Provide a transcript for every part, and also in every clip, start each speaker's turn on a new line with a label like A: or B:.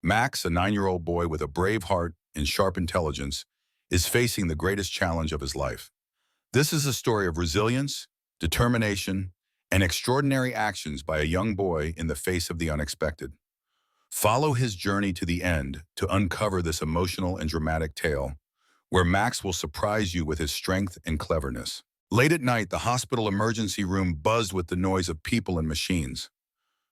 A: Max, a 9-year-old boy with a brave heart and sharp intelligence, is facing the greatest challenge of his life. This is a story of resilience, determination, and extraordinary actions by a young boy in the face of the unexpected. Follow his journey to the end to uncover this emotional and dramatic tale, where Max will surprise you with his strength and cleverness. Late at night, the hospital emergency room buzzed with the noise of people and machines.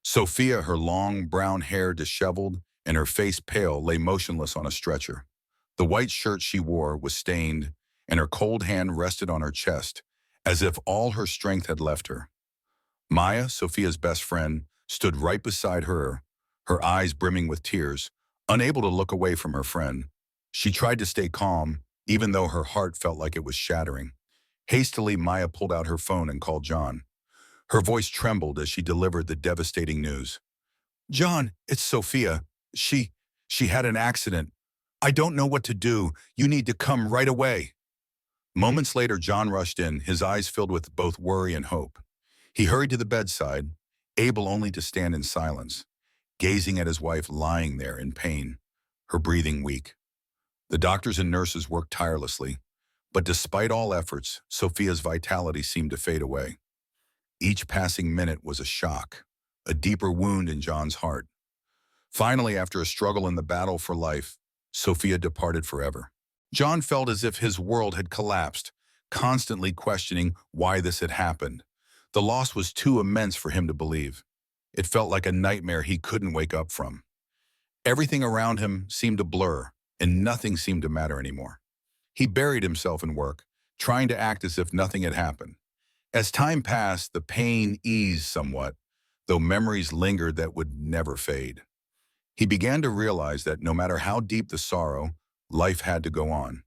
A: Sophia, her long brown hair disheveled and her face pale, lay motionless on a stretcher. The white shirt she wore was stained, and her cold hand rested on her chest, as if all her strength had left her. Maya, Sophia's best friend, stood right beside her, her eyes brimming with tears, unable to look away from her friend. She tried to stay calm, even though her heart felt like it was shattering. Hastily, Maya pulled out her phone and called John. Her voice trembled as she delivered the devastating news. "John, it's Sophia. She had an accident. I don't know what to do. You need to come right away." Moments later, John rushed in, his eyes filled with both worry and hope. He hurried to the bedside, able only to stand in silence, gazing at his wife lying there in pain, her breathing weak. The doctors and nurses worked tirelessly, but despite all efforts, Sophia's vitality seemed to fade away. Each passing minute was a shock, a deeper wound in John's heart. Finally, after a struggle in the battle for life, Sophia departed forever. John felt as if his world had collapsed, constantly questioning why this had happened. The loss was too immense for him to believe. It felt like a nightmare he couldn't wake up from. Everything around him seemed to blur, and nothing seemed to matter anymore. He buried himself in work, trying to act as if nothing had happened. As time passed, the pain eased somewhat, though memories lingered that would never fade. He began to realize that no matter how deep the sorrow, life had to go on.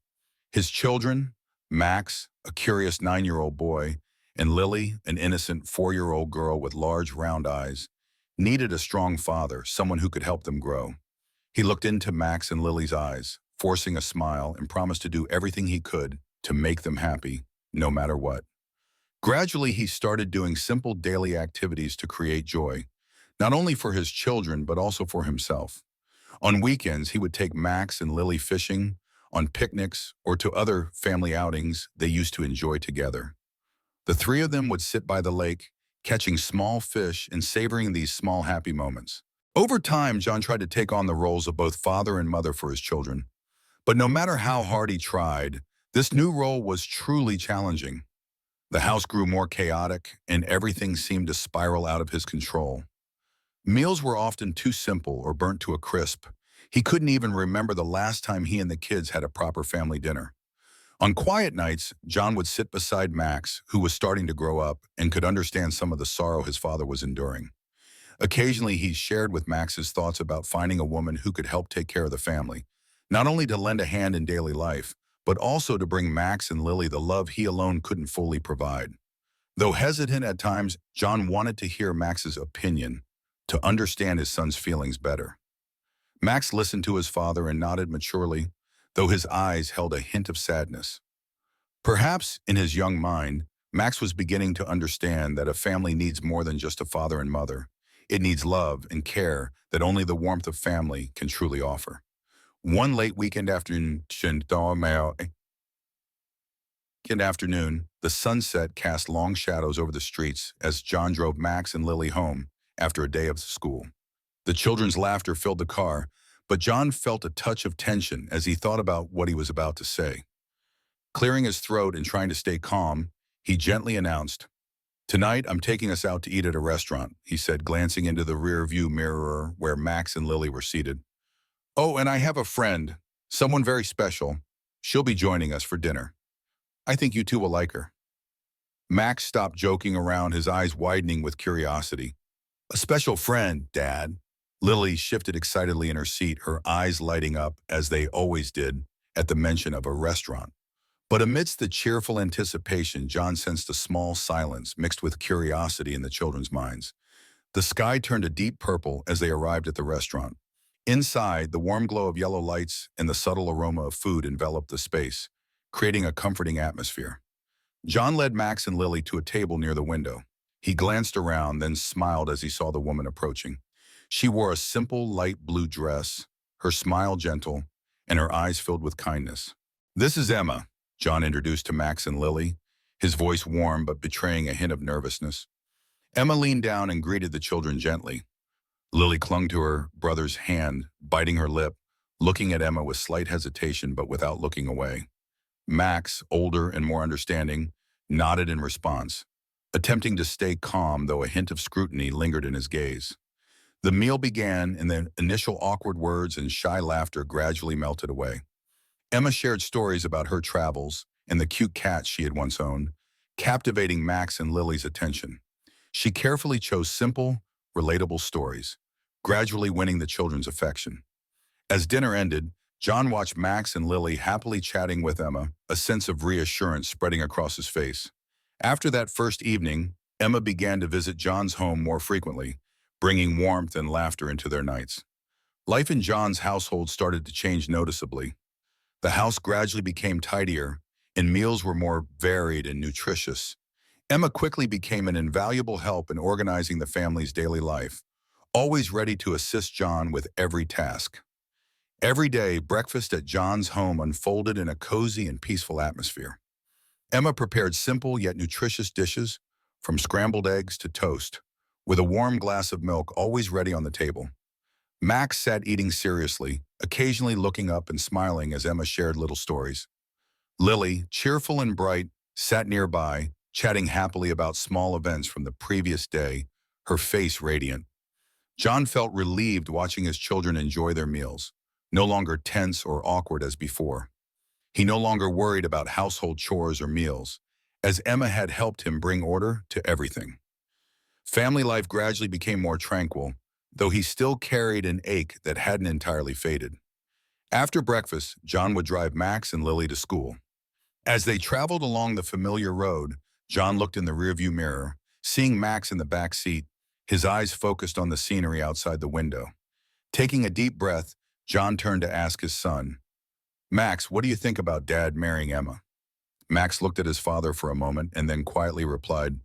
A: His children, Max, a curious 9-year-old boy, and Lily, an innocent 4-year-old girl with large, round eyes, needed a strong father, someone who could help them grow. He looked into Max and Lily's eyes, forcing a smile, and promised to do everything he could to make them happy, no matter what. Gradually, he started doing simple daily activities to create joy, not only for his children, but also for himself. On weekends, he would take Max and Lily fishing, on picnics, or to other family outings they used to enjoy together. The three of them would sit by the lake, catching small fish and savoring these small happy moments. Over time, John tried to take on the roles of both father and mother for his children. But no matter how hard he tried, this new role was truly challenging. The house grew more chaotic, and everything seemed to spiral out of his control. Meals were often too simple or burnt to a crisp. He couldn't even remember the last time he and the kids had a proper family dinner. On quiet nights, John would sit beside Max, who was starting to grow up and could understand some of the sorrow his father was enduring. Occasionally, he shared with Max his thoughts about finding a woman who could help take care of the family, not only to lend a hand in daily life, but also to bring Max and Lily the love he alone couldn't fully provide. Though hesitant at times, John wanted to hear Max's opinion, to understand his son's feelings better. Max listened to his father and nodded maturely, though his eyes held a hint of sadness. Perhaps, in his young mind, Max was beginning to understand that a family needs more than just a father and mother. It needs love and care that only the warmth of family can truly offer. One late weekend afternoon, the sunset cast long shadows over the streets as John drove Max and Lily home after a day of school. The children's laughter filled the car, but John felt a touch of tension as he thought about what he was about to say. Clearing his throat and trying to stay calm, he gently announced, "Tonight, I'm taking us out to eat at a restaurant," he said, glancing into the rear-view mirror where Max and Lily were seated. "Oh, and I have a friend, someone very special. She'll be joining us for dinner. I think you two will like her." Max stopped joking around, his eyes widening with curiosity. "A special friend, Dad." Lily shifted excitedly in her seat, her eyes lighting up, as they always did, at the mention of a restaurant. But amidst the cheerful anticipation, John sensed a small silence mixed with curiosity in the children's minds. The sky turned a deep purple as they arrived at the restaurant. Inside, the warm glow of yellow lights and the subtle aroma of food enveloped the space, creating a comforting atmosphere. John led Max and Lily to a table near the window. He glanced around, then smiled as he saw the woman approaching. She wore a simple light blue dress, her smile gentle, and her eyes filled with kindness. "This is Emma," John introduced to Max and Lily, his voice warm but betraying a hint of nervousness. Emma leaned down and greeted the children gently. Lily clung to her brother's hand, biting her lip, looking at Emma with slight hesitation but without looking away. Max, older and more understanding, nodded in response, attempting to stay calm though a hint of scrutiny lingered in his gaze. The meal began, and the initial awkward words and shy laughter gradually melted away. Emma shared stories about her travels and the cute cat she had once owned, captivating Max and Lily's attention. She carefully chose simple, relatable stories, gradually winning the children's affection. As dinner ended, John watched Max and Lily happily chatting with Emma, a sense of reassurance spreading across his face. After that first evening, Emma began to visit John's home more frequently, bringing warmth and laughter into their nights. Life in John's household started to change noticeably. The house gradually became tidier, and meals were more varied and nutritious. Emma quickly became an invaluable help in organizing the family's daily life, always ready to assist John with every task. Every day, breakfast at John's home unfolded in a cozy and peaceful atmosphere. Emma prepared simple yet nutritious dishes, from scrambled eggs to toast, with a warm glass of milk always ready on the table. Max sat eating seriously, occasionally looking up and smiling as Emma shared little stories. Lily, cheerful and bright, sat nearby, chatting happily about small events from the previous day, her face radiant. John felt relieved watching his children enjoy their meals, no longer tense or awkward as before. He no longer worried about household chores or meals, as Emma had helped him bring order to everything. Family life gradually became more tranquil, though he still carried an ache that hadn't entirely faded. After breakfast, John would drive Max and Lily to school. As they traveled along the familiar road, John looked in the rearview mirror, seeing Max in the back seat, his eyes focused on the scenery outside the window. Taking a deep breath, John turned to ask his son, "Max, what do you think about Dad marrying Emma?" Max looked at his father for a moment and then quietly replied,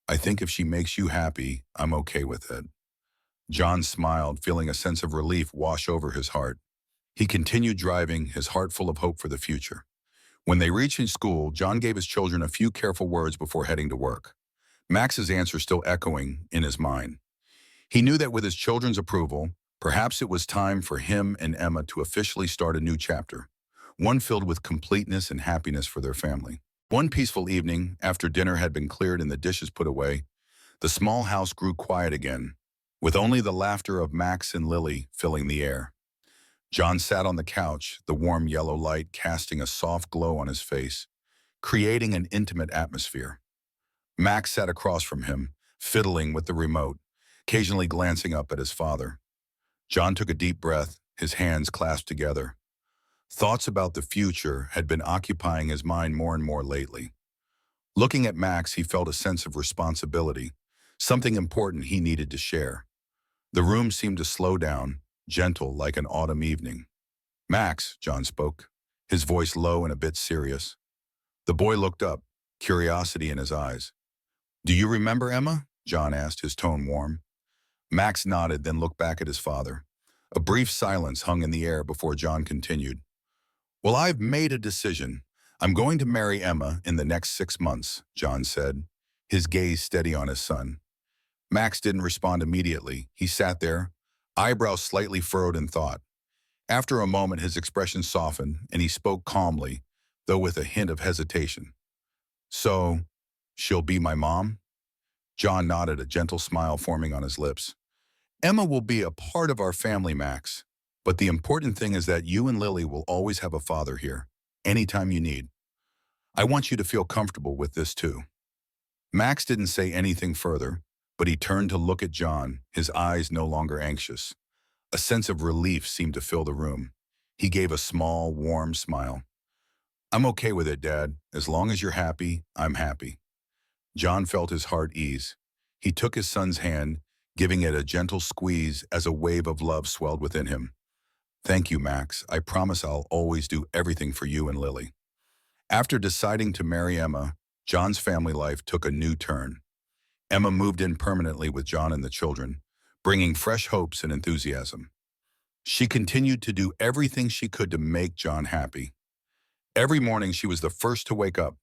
A: "I think if she makes you happy, I'm okay with it." John smiled, feeling a sense of relief wash over his heart. He continued driving, his heart full of hope for the future. When they reached school, John gave his children a few careful words before heading to work, Max's answer still echoing in his mind. He knew that with his children's approval, perhaps it was time for him and Emma to officially start a new chapter, one filled with completeness and happiness for their family. One peaceful evening, after dinner had been cleared and the dishes put away, the small house grew quiet again, with only the laughter of Max and Lily filling the air. John sat on the couch, the warm yellow light casting a soft glow on his face, creating an intimate atmosphere. Max sat across from him, fiddling with the remote, occasionally glancing up at his father. John took a deep breath, his hands clasped together. Thoughts about the future had been occupying his mind more and more lately. Looking at Max, he felt a sense of responsibility, something important he needed to share. The room seemed to slow down, gentle like an autumn evening. "Max," John spoke, his voice low and a bit serious. The boy looked up, curiosity in his eyes. "Do you remember Emma?" John asked, his tone warm. Max nodded, then looked back at his father. A brief silence hung in the air before John continued. "Well, I've made a decision. I'm going to marry Emma in the next 6 months," John said, his gaze steady on his son. Max didn't respond immediately. He sat there, eyebrows slightly furrowed in thought. After a moment, his expression softened, and he spoke calmly, though with a hint of hesitation. "So, she'll be my mom?" John nodded, a gentle smile forming on his lips. "Emma will be a part of our family, Max. But the important thing is that you and Lily will always have a father here, anytime you need. I want you to feel comfortable with this too." Max didn't say anything further, but he turned to look at John, his eyes no longer anxious. A sense of relief seemed to fill the room. He gave a small, warm smile. "I'm okay with it, Dad. As long as you're happy, I'm happy." John felt his heart ease. He took his son's hand, giving it a gentle squeeze as a wave of love swelled within him. "Thank you, Max. I promise I'll always do everything for you and Lily." After deciding to marry Emma, John's family life took a new turn. Emma moved in permanently with John and the children, bringing fresh hopes and enthusiasm. She continued to do everything she could to make John happy. Every morning she was the first to wake up,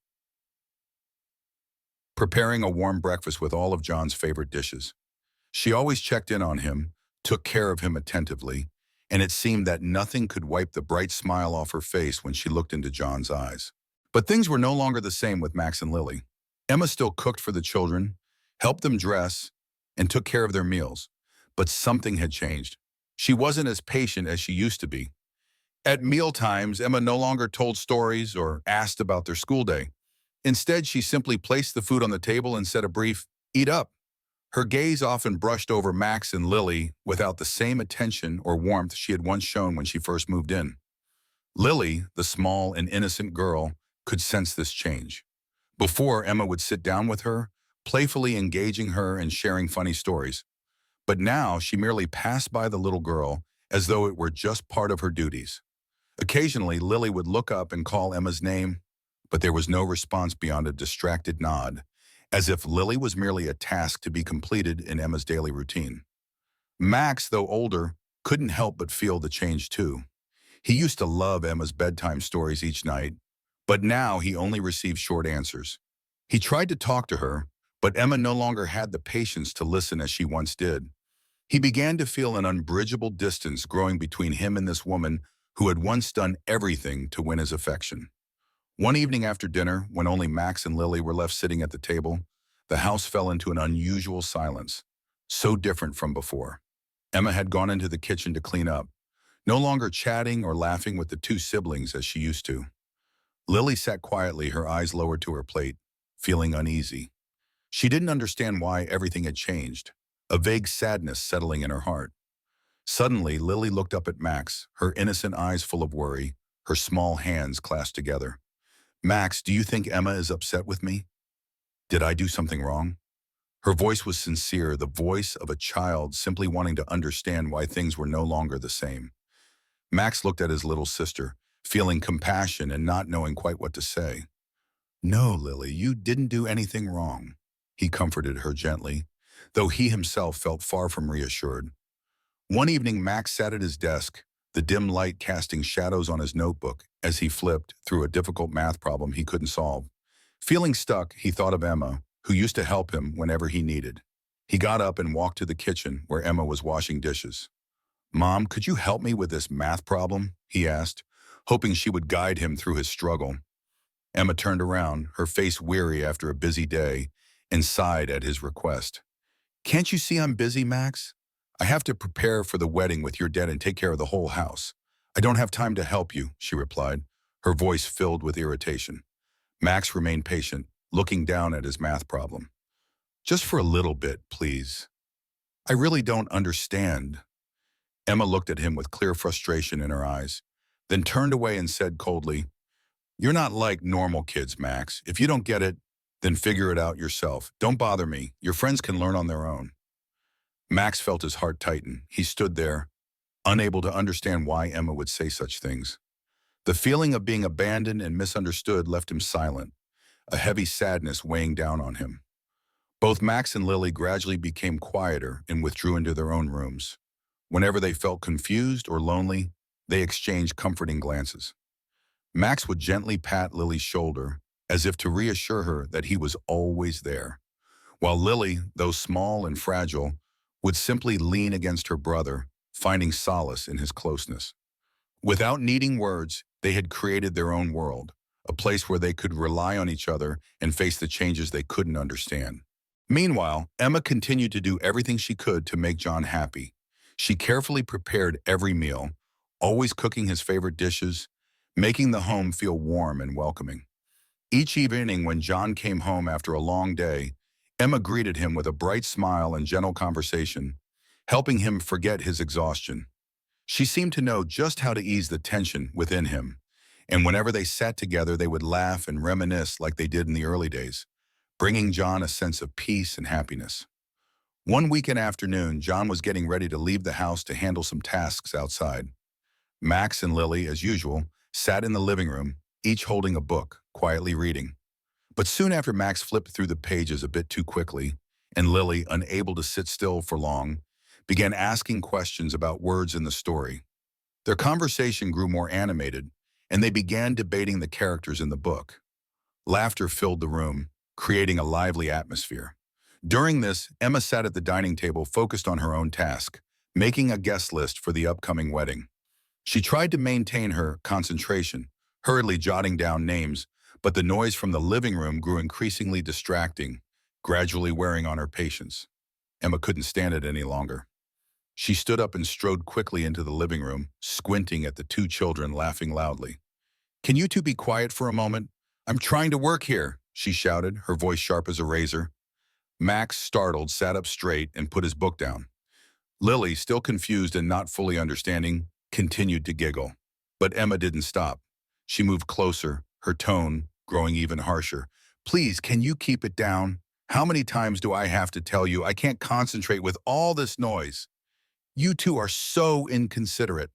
A: preparing a warm breakfast with all of John's favorite dishes. She always checked in on him, took care of him attentively, and it seemed that nothing could wipe the bright smile off her face when she looked into John's eyes. But things were no longer the same with Max and Lily. Emma still cooked for the children, helped them dress, and took care of their meals. But something had changed. She wasn't as patient as she used to be. At meal times, Emma no longer told stories or asked about their school day. Instead, she simply placed the food on the table and said a brief, "Eat up." Her gaze often brushed over Max and Lily without the same attention or warmth she had once shown when she first moved in. Lily, the small and innocent girl, could sense this change. Before, Emma would sit down with her, playfully engaging her and sharing funny stories. But now she merely passed by the little girl as though it were just part of her duties. Occasionally, Lily would look up and call Emma's name, but there was no response beyond a distracted nod, as if Lily was merely a task to be completed in Emma's daily routine. Max, though older, couldn't help but feel the change too. He used to love Emma's bedtime stories each night, but now he only received short answers. He tried to talk to her, but Emma no longer had the patience to listen as she once did. He began to feel an unbridgeable distance growing between him and this woman who had once done everything to win his affection. One evening after dinner, when only Max and Lily were left sitting at the table, the house fell into an unusual silence, so different from before. Emma had gone into the kitchen to clean up, no longer chatting or laughing with the two siblings as she used to. Lily sat quietly, her eyes lowered to her plate, feeling uneasy. She didn't understand why everything had changed, a vague sadness settling in her heart. Suddenly, Lily looked up at Max, her innocent eyes full of worry, her small hands clasped together. "Max, do you think Emma is upset with me? Did I do something wrong?" Her voice was sincere, the voice of a child simply wanting to understand why things were no longer the same. Max looked at his little sister, feeling compassion and not knowing quite what to say. "No, Lily, you didn't do anything wrong," he comforted her gently, though he himself felt far from reassured. One evening, Max sat at his desk, the dim light casting shadows on his notebook as he flipped through a difficult math problem he couldn't solve. Feeling stuck, he thought of Emma, who used to help him whenever he needed. He got up and walked to the kitchen where Emma was washing dishes. "Mom, could you help me with this math problem?" he asked, hoping she would guide him through his struggle. Emma turned around, her face weary after a busy day, and sighed at his request. "Can't you see I'm busy, Max? I have to prepare for the wedding with your dad and take care of the whole house. I don't have time to help you," she replied, her voice filled with irritation. Max remained patient, looking down at his math problem. "Just for a little bit, please. I really don't understand." Emma looked at him with clear frustration in her eyes, then turned away and said coldly, "You're not like normal kids, Max. If you don't get it, then figure it out yourself. Don't bother me. Your friends can learn on their own." Max felt his heart tighten. He stood there, unable to understand why Emma would say such things. The feeling of being abandoned and misunderstood left him silent, a heavy sadness weighing down on him. Both Max and Lily gradually became quieter and withdrew into their own rooms. Whenever they felt confused or lonely, they exchanged comforting glances. Max would gently pat Lily's shoulder, as if to reassure her that he was always there, while Lily, though small and fragile, would simply lean against her brother, finding solace in his closeness. Without needing words, they had created their own world, a place where they could rely on each other and face the changes they couldn't understand. Meanwhile, Emma continued to do everything she could to make John happy. She carefully prepared every meal, always cooking his favorite dishes, making the home feel warm and welcoming. Each evening when John came home after a long day, Emma greeted him with a bright smile and gentle conversation, helping him forget his exhaustion. She seemed to know just how to ease the tension within him, and whenever they sat together, they would laugh and reminisce like they did in the early days, bringing John a sense of peace and happiness. One weekend afternoon, John was getting ready to leave the house to handle some tasks outside. Max and Lily, as usual, sat in the living room, each holding a book, quietly reading. But soon after Max flipped through the pages a bit too quickly, and Lily, unable to sit still for long, began asking questions about words in the story. Their conversation grew more animated, and they began debating the characters in the book. Laughter filled the room, creating a lively atmosphere. During this, Emma sat at the dining table focused on her own task, making a guest list for the upcoming wedding. She tried to maintain her concentration, hurriedly jotting down names, but the noise from the living room grew increasingly distracting, gradually wearing on her patience. Emma couldn't stand it any longer. She stood up and strode quickly into the living room, squinting at the two children laughing loudly. "Can you two be quiet for a moment? I'm trying to work here," she shouted, her voice sharp as a razor. Max, startled, sat up straight and put his book down. Lily, still confused and not fully understanding, continued to giggle. But Emma didn't stop. She moved closer, her tone growing even harsher. "Please, can you keep it down? How many times do I have to tell you I can't concentrate with all this noise? You two are so inconsiderate."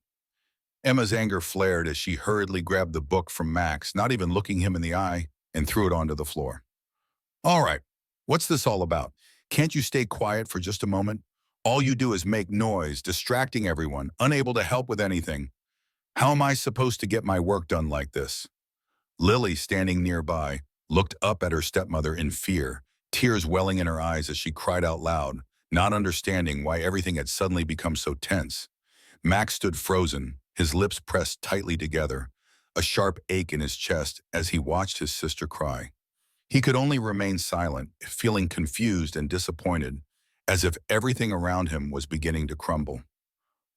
A: Emma's anger flared as she hurriedly grabbed the book from Max, not even looking him in the eye, and threw it onto the floor. "All right, what's this all about? Can't you stay quiet for just a moment? All you do is make noise, distracting everyone, unable to help with anything. How am I supposed to get my work done like this?" Lily, standing nearby, looked up at her stepmother in fear, tears welling in her eyes as she cried out loud, not understanding why everything had suddenly become so tense. Max stood frozen, his lips pressed tightly together, a sharp ache in his chest as he watched his sister cry. He could only remain silent, feeling confused and disappointed, as if everything around him was beginning to crumble.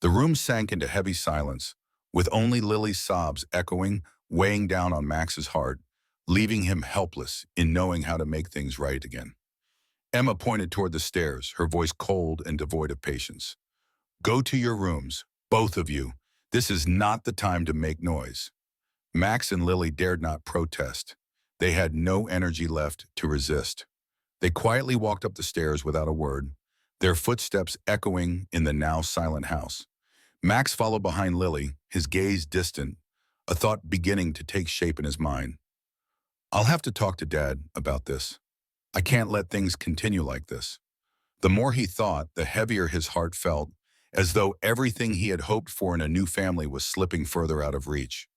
A: The room sank into heavy silence, with only Lily's sobs echoing, weighing down on Max's heart, leaving him helpless in knowing how to make things right again. Emma pointed toward the stairs, her voice cold and devoid of patience. "Go to your rooms, both of you. This is not the time to make noise." Max and Lily dared not protest. They had no energy left to resist. They quietly walked up the stairs without a word, their footsteps echoing in the now silent house. Max followed behind Lily, his gaze distant, a thought beginning to take shape in his mind. "I'll have to talk to Dad about this. I can't let things continue like this." The more he thought, the heavier his heart felt, as though everything he had hoped for in a new family was slipping further out of reach.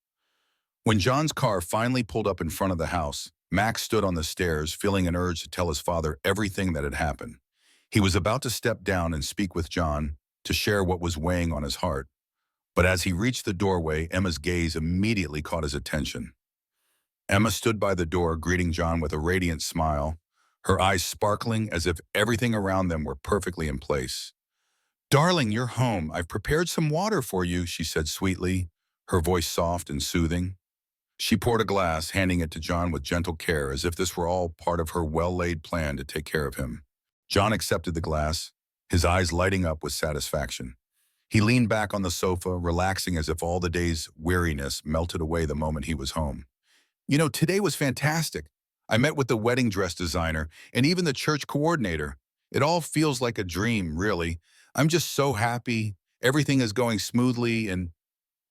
A: When John's car finally pulled up in front of the house, Max stood on the stairs, feeling an urge to tell his father everything that had happened. He was about to step down and speak with John, to share what was weighing on his heart. But as he reached the doorway, Emma's gaze immediately caught his attention. Emma stood by the door, greeting John with a radiant smile, her eyes sparkling as if everything around them were perfectly in place. "Darling, you're home. I've prepared some water for you," she said sweetly, her voice soft and soothing. She poured a glass, handing it to John with gentle care, as if this were all part of her well-laid plan to take care of him. John accepted the glass, his eyes lighting up with satisfaction. He leaned back on the sofa, relaxing as if all the day's weariness melted away the moment he was home. "You know, today was fantastic. I met with the wedding dress designer and even the church coordinator. It all feels like a dream, really. I'm just so happy. Everything is going smoothly and,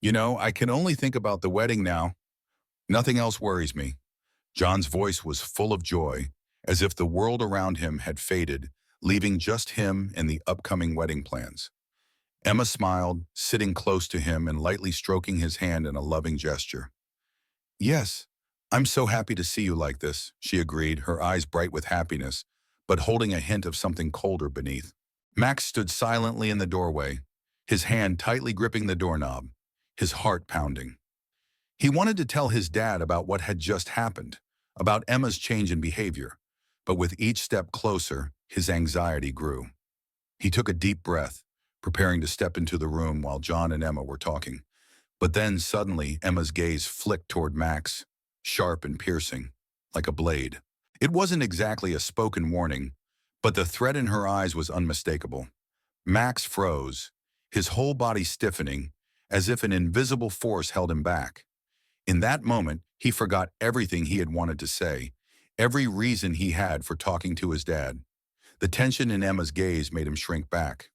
A: I can only think about the wedding now. Nothing else worries me." John's voice was full of joy, as if the world around him had faded, leaving just him and the upcoming wedding plans. Emma smiled, sitting close to him and lightly stroking his hand in a loving gesture. "Yes, I'm so happy to see you like this," she agreed, her eyes bright with happiness, but holding a hint of something colder beneath. Max stood silently in the doorway, his hand tightly gripping the doorknob, his heart pounding. He wanted to tell his dad about what had just happened, about Emma's change in behavior, but with each step closer, his anxiety grew. He took a deep breath, preparing to step into the room while John and Emma were talking. But then suddenly Emma's gaze flicked toward Max, sharp and piercing, like a blade. It wasn't exactly a spoken warning, but the threat in her eyes was unmistakable. Max froze, his whole body stiffening, as if an invisible force held him back. In that moment, he forgot everything he had wanted to say, every reason he had for talking to his dad. The tension in Emma's gaze made him shrink back.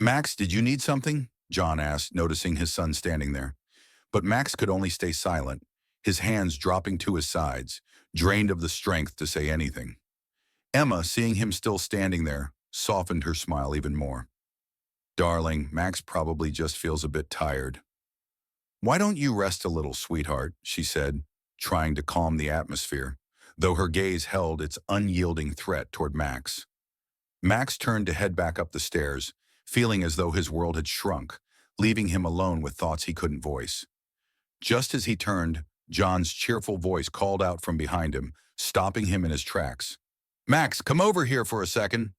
A: "Max, did you need something?" John asked, noticing his son standing there. But Max could only stay silent, his hands dropping to his sides, drained of the strength to say anything. Emma, seeing him still standing there, softened her smile even more. "Darling, Max probably just feels a bit tired." "Why don't you rest a little, sweetheart?" she said, trying to calm the atmosphere, though her gaze held its unyielding threat toward Max. Max turned to head back up the stairs, feeling as though his world had shrunk, leaving him alone with thoughts he couldn't voice. Just as he turned, John's cheerful voice called out from behind him, stopping him in his tracks. "Max, come over here for a second."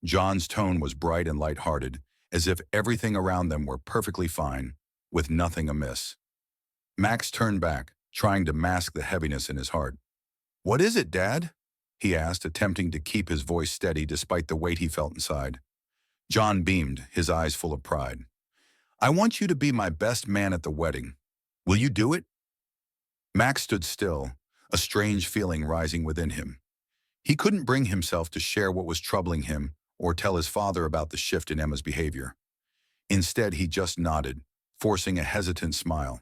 A: John's tone was bright and light-hearted, as if everything around them were perfectly fine, with nothing amiss. Max turned back, trying to mask the heaviness in his heart. "What is it, Dad?" he asked, attempting to keep his voice steady despite the weight he felt inside. John beamed, his eyes full of pride. "I want you to be my best man at the wedding. Will you do it?" Max stood still, a strange feeling rising within him. He couldn't bring himself to share what was troubling him or tell his father about the shift in Emma's behavior. Instead, he just nodded, forcing a hesitant smile.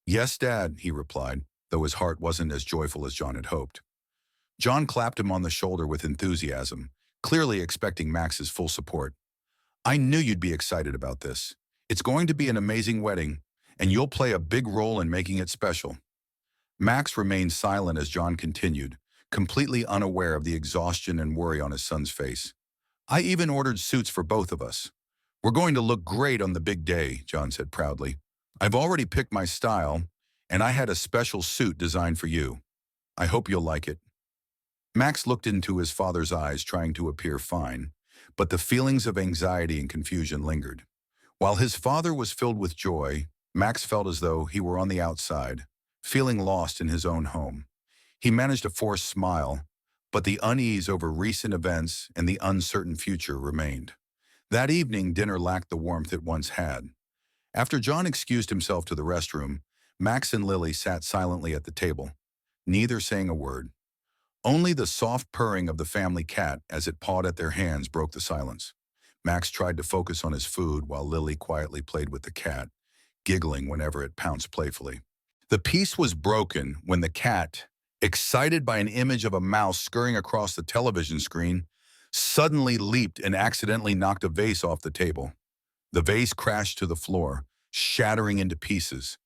A: "Yes, Dad," he replied, though his heart wasn't as joyful as John had hoped. John clapped him on the shoulder with enthusiasm, clearly expecting Max's full support. "I knew you'd be excited about this. It's going to be an amazing wedding, and you'll play a big role in making it special." Max remained silent as John continued, completely unaware of the exhaustion and worry on his son's face. "I even ordered suits for both of us. We're going to look great on the big day," John said proudly. "I've already picked my style, and I had a special suit designed for you. I hope you'll like it." Max looked into his father's eyes, trying to appear fine, but the feelings of anxiety and confusion lingered. While his father was filled with joy, Max felt as though he were on the outside, feeling lost in his own home. He managed a forced smile, but the unease over recent events and the uncertain future remained. That evening, dinner lacked the warmth it once had. After John excused himself to the restroom, Max and Lily sat silently at the table, neither saying a word. Only the soft purring of the family cat as it pawed at their hands broke the silence. Max tried to focus on his food while Lily quietly played with the cat, giggling whenever it pounced playfully. The peace was broken when the cat, excited by an image of a mouse scurrying across the television screen, suddenly leaped and accidentally knocked a vase off the table. The vase crashed to the floor, shattering into pieces.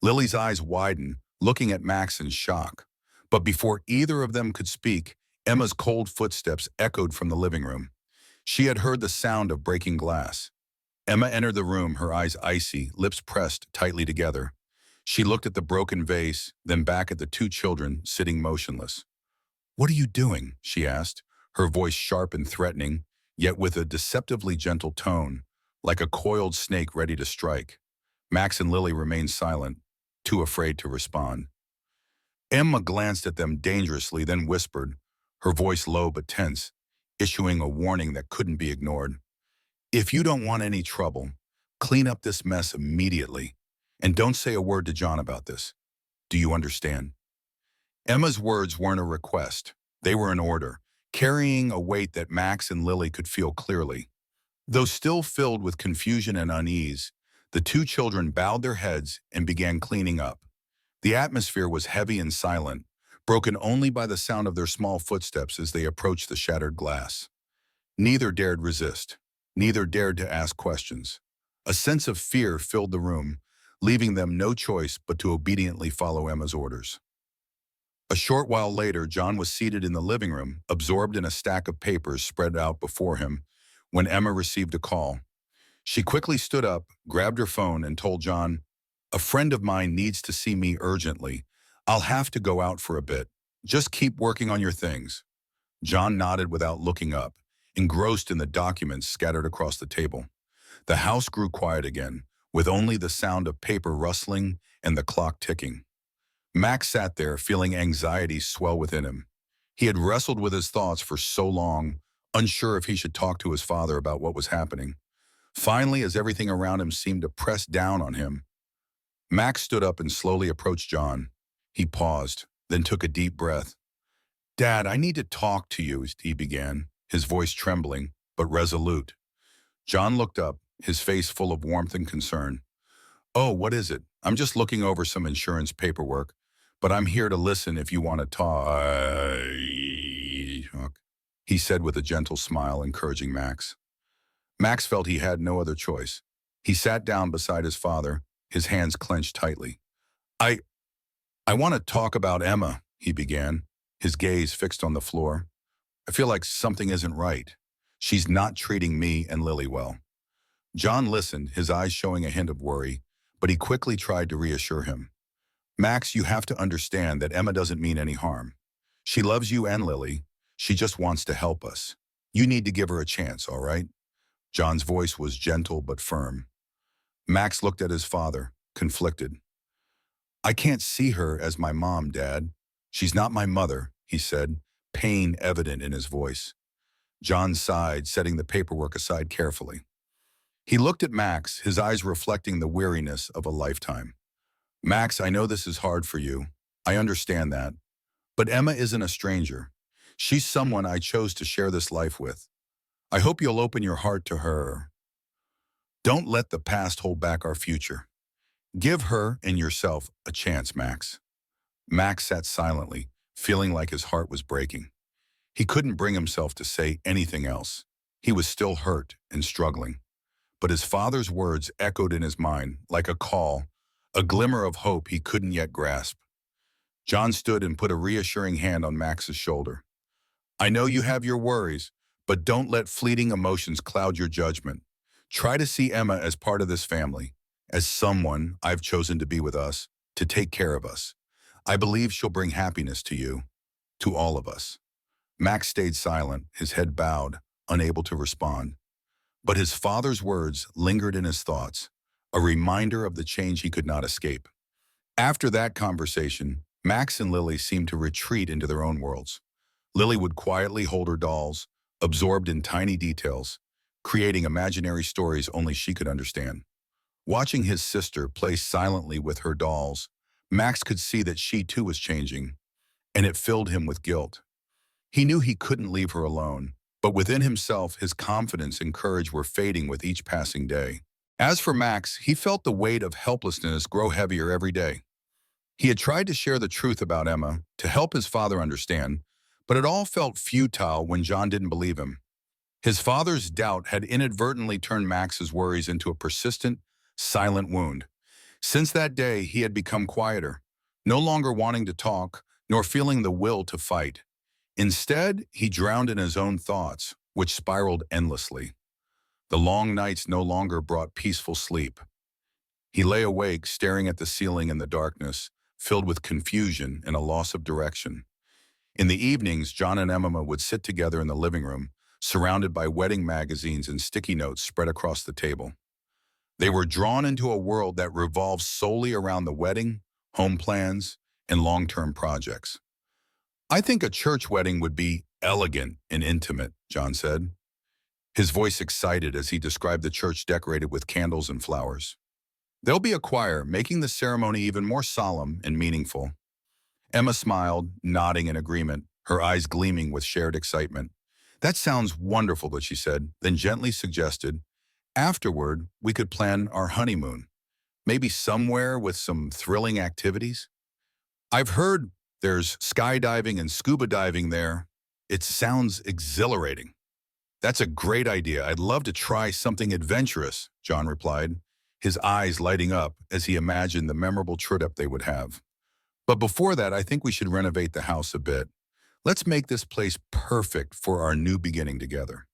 A: Lily's eyes widened, looking at Max in shock. But before either of them could speak, Emma's cold footsteps echoed from the living room. She had heard the sound of breaking glass. Emma entered the room, her eyes icy, lips pressed tightly together. She looked at the broken vase, then back at the two children sitting motionless. "What are you doing?" she asked, her voice sharp and threatening, yet with a deceptively gentle tone, like a coiled snake ready to strike. Max and Lily remained silent, too afraid to respond. Emma glanced at them dangerously, then whispered, her voice low but tense, issuing a warning that couldn't be ignored. "If you don't want any trouble, clean up this mess immediately, and don't say a word to John about this. Do you understand?" Emma's words weren't a request. They were an order, carrying a weight that Max and Lily could feel clearly. Though still filled with confusion and unease, the two children bowed their heads and began cleaning up. The atmosphere was heavy and silent, broken only by the sound of their small footsteps as they approached the shattered glass. Neither dared resist. Neither dared to ask questions. A sense of fear filled the room, leaving them no choice but to obediently follow Emma's orders. A short while later, John was seated in the living room, absorbed in a stack of papers spread out before him, when Emma received a call. She quickly stood up, grabbed her phone, and told John, "A friend of mine needs to see me urgently. I'll have to go out for a bit. Just keep working on your things." John nodded without looking up, engrossed in the documents scattered across the table. The house grew quiet again, with only the sound of paper rustling and the clock ticking. Max sat there, feeling anxiety swell within him. He had wrestled with his thoughts for so long, unsure if he should talk to his father about what was happening. Finally, as everything around him seemed to press down on him, Max stood up and slowly approached John. He paused, then took a deep breath. "Dad, I need to talk to you," he began, his voice trembling, but resolute. John looked up, his face full of warmth and concern. "Oh, what is it? I'm just looking over some insurance paperwork, but I'm here to listen if you want to talk," he said with a gentle smile, encouraging Max. Max felt he had no other choice. He sat down beside his father, his hands clenched tightly. I, I want to talk about Emma, he began, his gaze fixed on the floor. I feel like something isn't right. She's not treating me and Lily well. John listened, his eyes showing a hint of worry, but he quickly tried to reassure him. Max, you have to understand that Emma doesn't mean any harm. She loves you and Lily. She just wants to help us. You need to give her a chance, all right? John's voice was gentle but firm. Max looked at his father, conflicted. I can't see her as my mom, Dad. She's not my mother, he said, pain evident in his voice. John sighed, setting the paperwork aside carefully. He looked at Max, his eyes reflecting the weariness of a lifetime. Max, I know this is hard for you. I understand that. But Emma isn't a stranger. She's someone I chose to share this life with. I hope you'll open your heart to her. Don't let the past hold back our future. Give her and yourself a chance, Max. Max sat silently, feeling like his heart was breaking. He couldn't bring himself to say anything else. He was still hurt and struggling. But his father's words echoed in his mind like a call, a glimmer of hope he couldn't yet grasp. John stood and put a reassuring hand on Max's shoulder. I know you have your worries, but don't let fleeting emotions cloud your judgment. Try to see Emma as part of this family, as someone I've chosen to be with us, to take care of us. I believe she'll bring happiness to you, to all of us. Max stayed silent, his head bowed, unable to respond. But his father's words lingered in his thoughts, a reminder of the change he could not escape. After that conversation, Max and Lily seemed to retreat into their own worlds. Lily would quietly hold her dolls, absorbed in tiny details, creating imaginary stories only she could understand. Watching his sister play silently with her dolls, Max could see that she too was changing, and it filled him with guilt. He knew he couldn't leave her alone, but within himself his confidence and courage were fading with each passing day. As for Max, he felt the weight of helplessness grow heavier every day. He had tried to share the truth about Emma, to help his father understand, but it all felt futile when John didn't believe him. His father's doubt had inadvertently turned Max's worries into a persistent, silent wound. Since that day, he had become quieter, no longer wanting to talk, nor feeling the will to fight. Instead, he drowned in his own thoughts, which spiraled endlessly. The long nights no longer brought peaceful sleep. He lay awake, staring at the ceiling in the darkness, filled with confusion and a loss of direction. In the evenings, John and Emma would sit together in the living room, surrounded by wedding magazines and sticky notes spread across the table. They were drawn into a world that revolved solely around the wedding, home plans, and long-term projects. I think a church wedding would be elegant and intimate, John said, his voice excited as he described the church decorated with candles and flowers. There'll be a choir, making the ceremony even more solemn and meaningful. Emma smiled, nodding in agreement, her eyes gleaming with shared excitement. That sounds wonderful, she said, then gently suggested, afterward, we could plan our honeymoon, maybe somewhere with some thrilling activities. I've heard there's skydiving and scuba diving there. It sounds exhilarating. That's a great idea. I'd love to try something adventurous, John replied, his eyes lighting up as he imagined the memorable trip they would have. But before that, I think we should renovate the house a bit. Let's make this place perfect for our new beginning together.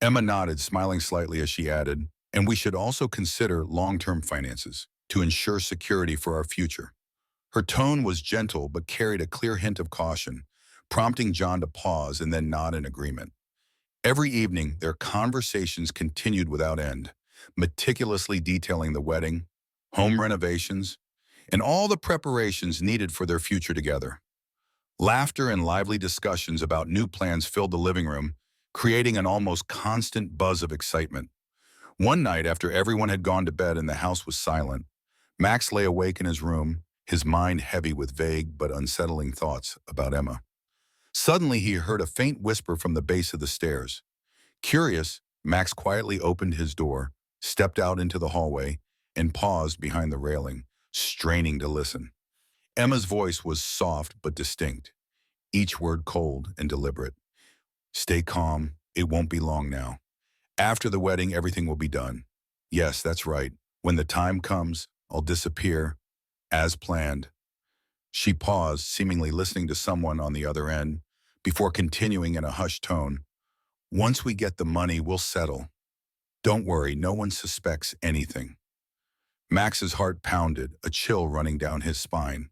A: Emma nodded, smiling slightly as she added, and we should also consider long-term finances to ensure security for our future. Her tone was gentle but carried a clear hint of caution, prompting John to pause and then nod in agreement. Every evening, their conversations continued without end, meticulously detailing the wedding, home renovations, and all the preparations needed for their future together. Laughter and lively discussions about new plans filled the living room, creating an almost constant buzz of excitement. One night, after everyone had gone to bed and the house was silent, Max lay awake in his room, his mind heavy with vague but unsettling thoughts about Emma. Suddenly, he heard a faint whisper from the base of the stairs. Curious, Max quietly opened his door, stepped out into the hallway, and paused behind the railing, straining to listen. Emma's voice was soft but distinct, each word cold and deliberate. Stay calm, it won't be long now. After the wedding, everything will be done. Yes, that's right. When the time comes, I'll disappear, as planned. She paused, seemingly listening to someone on the other end, before continuing in a hushed tone. Once we get the money, we'll settle. Don't worry, no one suspects anything. Max's heart pounded, a chill running down his spine.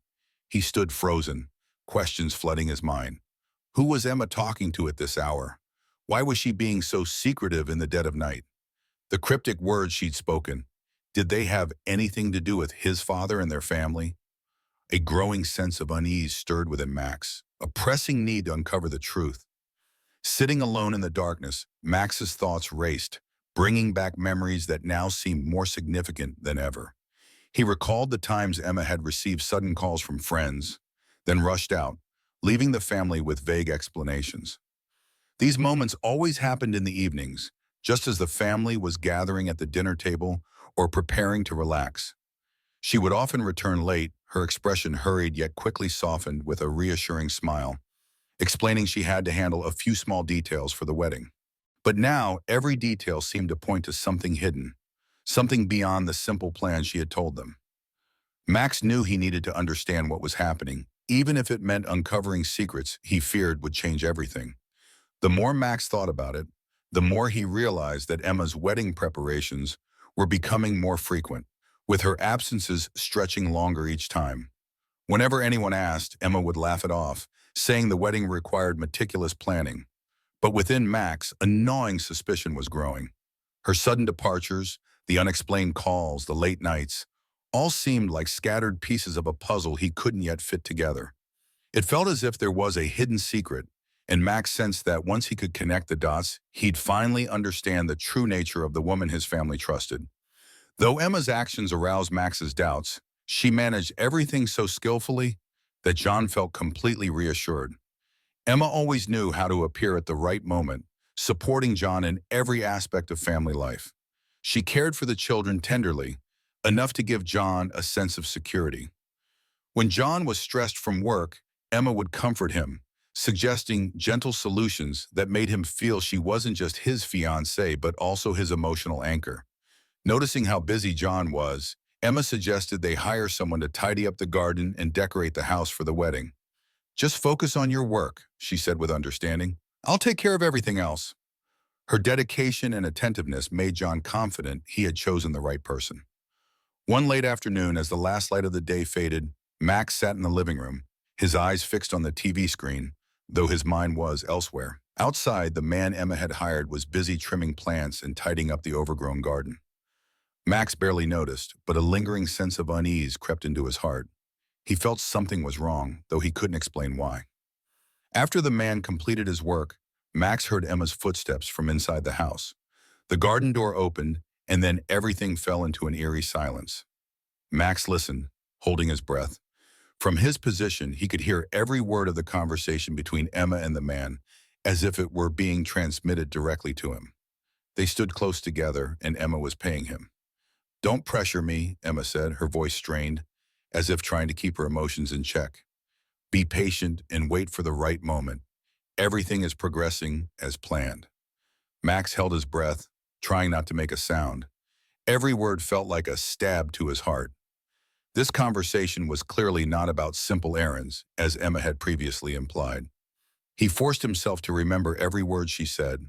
A: He stood frozen, questions flooding his mind. Who was Emma talking to at this hour? Why was she being so secretive in the dead of night? The cryptic words she'd spoken, did they have anything to do with his father and their family? A growing sense of unease stirred within Max, a pressing need to uncover the truth. Sitting alone in the darkness, Max's thoughts raced, bringing back memories that now seemed more significant than ever. He recalled the times Emma had received sudden calls from friends, then rushed out, leaving the family with vague explanations. These moments always happened in the evenings, just as the family was gathering at the dinner table or preparing to relax. She would often return late, her expression hurried yet quickly softened with a reassuring smile, explaining she had to handle a few small details for the wedding. But now, every detail seemed to point to something hidden, something beyond the simple plan she had told them. Max knew he needed to understand what was happening, even if it meant uncovering secrets he feared would change everything. The more Max thought about it, the more he realized that Emma's wedding preparations were becoming more frequent, with her absences stretching longer each time. Whenever anyone asked, Emma would laugh it off, saying the wedding required meticulous planning. But within Max, a gnawing suspicion was growing. Her sudden departures, the unexplained calls, the late nights, all seemed like scattered pieces of a puzzle he couldn't yet fit together. It felt as if there was a hidden secret, and Max sensed that once he could connect the dots, he'd finally understand the true nature of the woman his family trusted. Though Emma's actions aroused Max's doubts, she managed everything so skillfully that John felt completely reassured. Emma always knew how to appear at the right moment, supporting John in every aspect of family life. She cared for the children tenderly, enough to give John a sense of security. When John was stressed from work, Emma would comfort him, suggesting gentle solutions that made him feel she wasn't just his fiancée but also his emotional anchor. Noticing how busy John was, Emma suggested they hire someone to tidy up the garden and decorate the house for the wedding. Just focus on your work, she said with understanding. I'll take care of everything else. Her dedication and attentiveness made John confident he had chosen the right person. One late afternoon, as the last light of the day faded, Max sat in the living room, his eyes fixed on the TV screen, though his mind was elsewhere. Outside, the man Emma had hired was busy trimming plants and tidying up the overgrown garden. Max barely noticed, but a lingering sense of unease crept into his heart. He felt something was wrong, though he couldn't explain why. After the man completed his work, Max heard Emma's footsteps from inside the house. The garden door opened, and then everything fell into an eerie silence. Max listened, holding his breath. From his position, he could hear every word of the conversation between Emma and the man, as if it were being transmitted directly to him. They stood close together, and Emma was paying him. Don't pressure me, Emma said, her voice strained, as if trying to keep her emotions in check. Be patient and wait for the right moment. Everything is progressing as planned. Max held his breath, trying not to make a sound. Every word felt like a stab to his heart. This conversation was clearly not about simple errands, as Emma had previously implied. He forced himself to remember every word she said.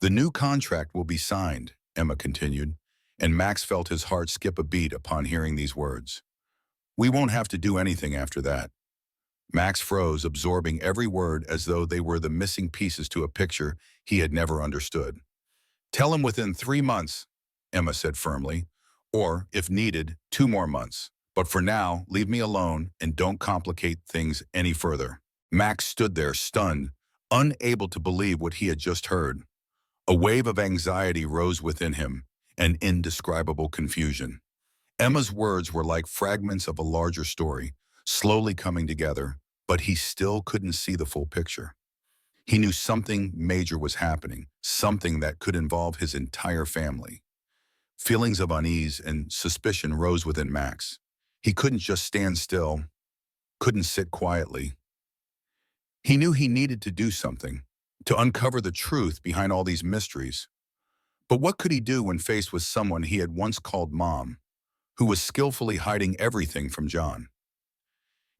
A: The new contract will be signed, Emma continued, and Max felt his heart skip a beat upon hearing these words. We won't have to do anything after that. Max froze, absorbing every word as though they were the missing pieces to a picture he had never understood. Tell him within 3 months, Emma said firmly, or, if needed, 2 more months. But for now, leave me alone and don't complicate things any further. Max stood there, stunned, unable to believe what he had just heard. A wave of anxiety rose within him, an indescribable confusion. Emma's words were like fragments of a larger story, slowly coming together, but he still couldn't see the full picture. He knew something major was happening, something that could involve his entire family. Feelings of unease and suspicion rose within Max. He couldn't just stand still, couldn't sit quietly. He knew he needed to do something, to uncover the truth behind all these mysteries. But what could he do when faced with someone he had once called mom, who was skillfully hiding everything from John.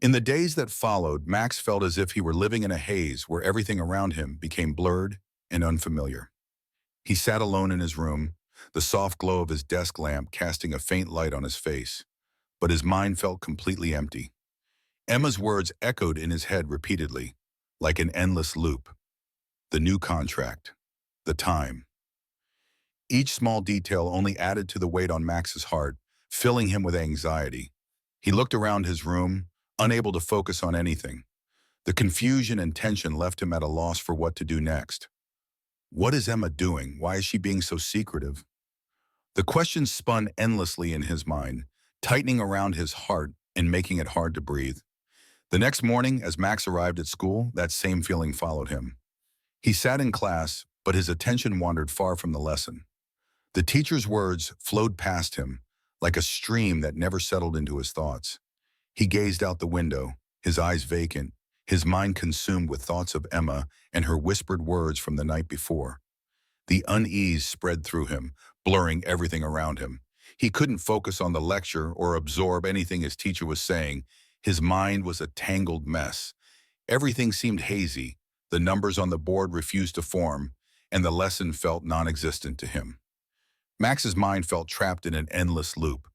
A: In the days that followed, Max felt as if he were living in a haze where everything around him became blurred and unfamiliar. He sat alone in his room, the soft glow of his desk lamp casting a faint light on his face, but his mind felt completely empty. Emma's words echoed in his head repeatedly, like an endless loop. The new contract. The time. Each small detail only added to the weight on Max's heart, filling him with anxiety. He looked around his room, unable to focus on anything. The confusion and tension left him at a loss for what to do next. What is Emma doing? Why is she being so secretive? The questions spun endlessly in his mind, tightening around his heart and making it hard to breathe. The next morning, as Max arrived at school, that same feeling followed him. He sat in class, but his attention wandered far from the lesson. The teacher's words flowed past him, like a stream that never settled into his thoughts. He gazed out the window, his eyes vacant, his mind consumed with thoughts of Emma and her whispered words from the night before. The unease spread through him, blurring everything around him. He couldn't focus on the lecture or absorb anything his teacher was saying. His mind was a tangled mess. Everything seemed hazy, the numbers on the board refused to form, and the lesson felt non-existent to him. Max's mind felt trapped in an endless loop.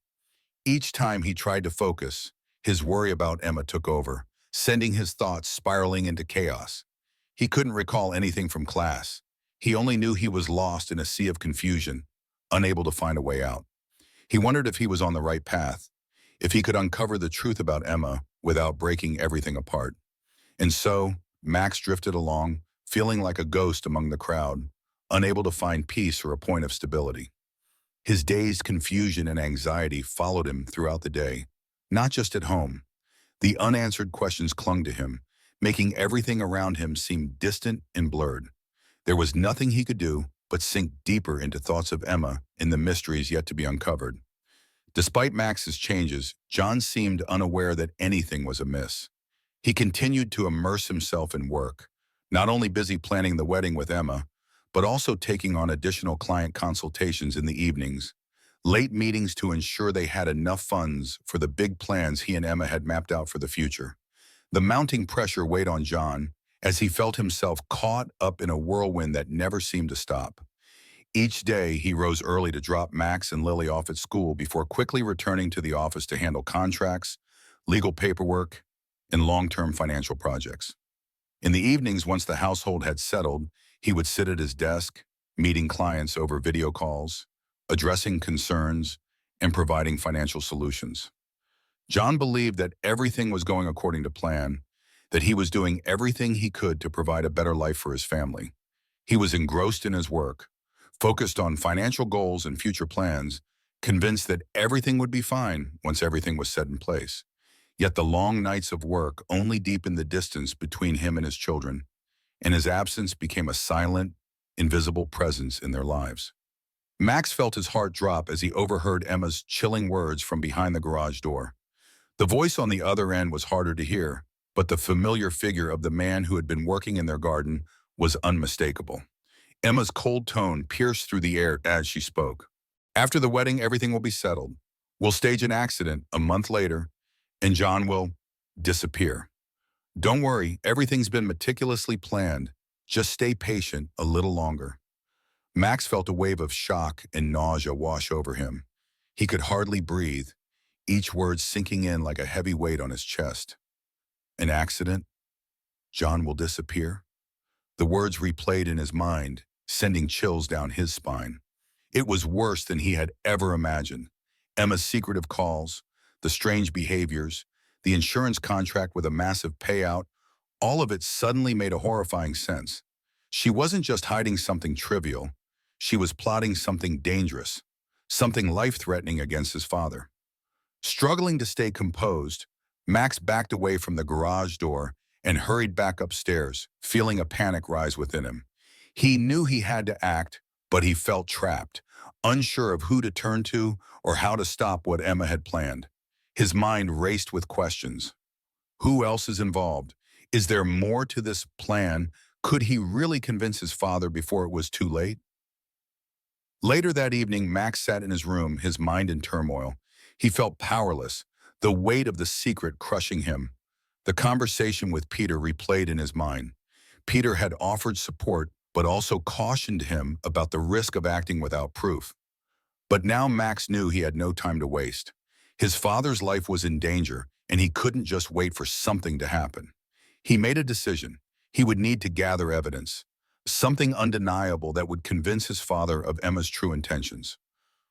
A: Each time he tried to focus, his worry about Emma took over, sending his thoughts spiraling into chaos. He couldn't recall anything from class. He only knew he was lost in a sea of confusion, unable to find a way out. He wondered if he was on the right path, if he could uncover the truth about Emma without breaking everything apart. And so, Max drifted along, feeling like a ghost among the crowd, unable to find peace or a point of stability. His dazed confusion and anxiety followed him throughout the day, not just at home. The unanswered questions clung to him, making everything around him seem distant and blurred. There was nothing he could do but sink deeper into thoughts of Emma and the mysteries yet to be uncovered. Despite Max's changes, John seemed unaware that anything was amiss. He continued to immerse himself in work, not only busy planning the wedding with Emma, but also taking on additional client consultations in the evenings, late meetings to ensure they had enough funds for the big plans he and Emma had mapped out for the future. The mounting pressure weighed on John as he felt himself caught up in a whirlwind that never seemed to stop. Each day, he rose early to drop Max and Lily off at school before quickly returning to the office to handle contracts, legal paperwork, and long-term financial projects. In the evenings, once the household had settled, he would sit at his desk, meeting clients over video calls, addressing concerns, and providing financial solutions. John believed that everything was going according to plan, that he was doing everything he could to provide a better life for his family. He was engrossed in his work, focused on financial goals and future plans, convinced that everything would be fine once everything was set in place. Yet the long nights of work only deepened the distance between him and his children, and his absence became a silent, invisible presence in their lives. Max felt his heart drop as he overheard Emma's chilling words from behind the garage door. The voice on the other end was harder to hear, but the familiar figure of the man who had been working in their garden was unmistakable. Emma's cold tone pierced through the air as she spoke. After the wedding, everything will be settled. We'll stage an accident a month later, and John will disappear. Don't worry, everything's been meticulously planned. Just stay patient a little longer. Max felt a wave of shock and nausea wash over him. He could hardly breathe, each word sinking in like a heavy weight on his chest. An accident? John will disappear? The words replayed in his mind, sending chills down his spine. It was worse than he had ever imagined. Emma's secretive calls, the strange behaviors, the insurance contract with a massive payout, all of it suddenly made a horrifying sense. She wasn't just hiding something trivial. She was plotting something dangerous, something life-threatening against his father. Struggling to stay composed, Max backed away from the garage door and hurried back upstairs, feeling a panic rise within him. He knew he had to act, but he felt trapped, unsure of who to turn to or how to stop what Emma had planned. His mind raced with questions. Who else is involved? Is there more to this plan? Could he really convince his father before it was too late? Later that evening, Max sat in his room, his mind in turmoil. He felt powerless, the weight of the secret crushing him. The conversation with Peter replayed in his mind. Peter had offered support, but also cautioned him about the risk of acting without proof. But now Max knew he had no time to waste. His father's life was in danger, and he couldn't just wait for something to happen. He made a decision. He would need to gather evidence, something undeniable that would convince his father of Emma's true intentions.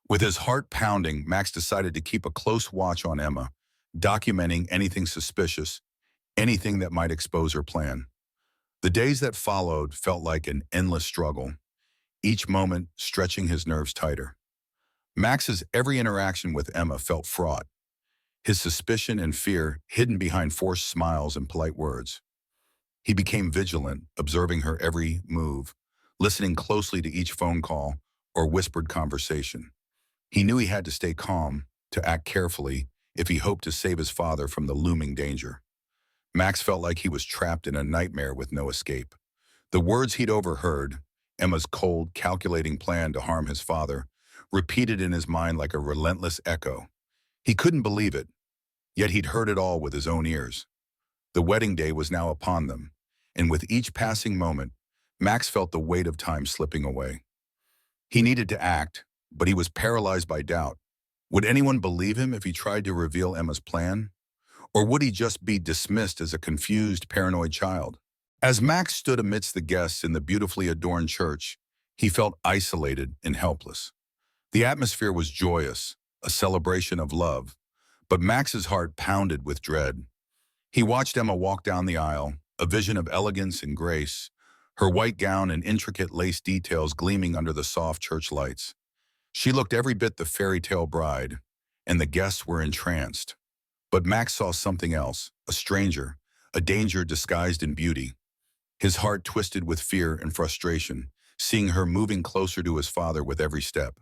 A: With his heart pounding, Max decided to keep a close watch on Emma, documenting anything suspicious, anything that might expose her plan. The days that followed felt like an endless struggle, each moment stretching his nerves tighter. Max's every interaction with Emma felt fraught, his suspicion and fear hidden behind forced smiles and polite words. He became vigilant, observing her every move, listening closely to each phone call or whispered conversation. He knew he had to stay calm, to act carefully, if he hoped to save his father from the looming danger. Max felt like he was trapped in a nightmare with no escape. The words he'd overheard, Emma's cold, calculating plan to harm his father, repeated in his mind like a relentless echo. He couldn't believe it, yet he'd heard it all with his own ears. The wedding day was now upon them, and with each passing moment, Max felt the weight of time slipping away. He needed to act, but he was paralyzed by doubt. Would anyone believe him if he tried to reveal Emma's plan? Or would he just be dismissed as a confused, paranoid child? As Max stood amidst the guests in the beautifully adorned church, he felt isolated and helpless. The atmosphere was joyous, a celebration of love, but Max's heart pounded with dread. He watched Emma walk down the aisle, a vision of elegance and grace, her white gown and intricate lace details gleaming under the soft church lights. She looked every bit the fairy tale bride, and the guests were entranced. But Max saw something else, a stranger, a danger disguised in beauty. His heart twisted with fear and frustration, seeing her moving closer to his father with every step.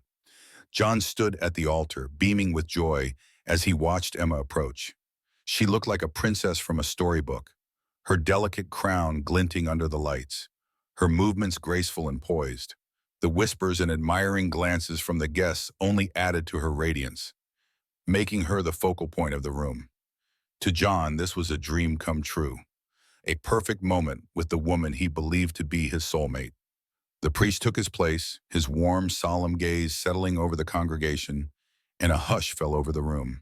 A: John stood at the altar, beaming with joy as he watched Emma approach. She looked like a princess from a storybook, her delicate crown glinting under the lights, her movements graceful and poised. The whispers and admiring glances from the guests only added to her radiance, making her the focal point of the room. To John, this was a dream come true, a perfect moment with the woman he believed to be his soulmate. The priest took his place, his warm, solemn gaze settling over the congregation, and a hush fell over the room.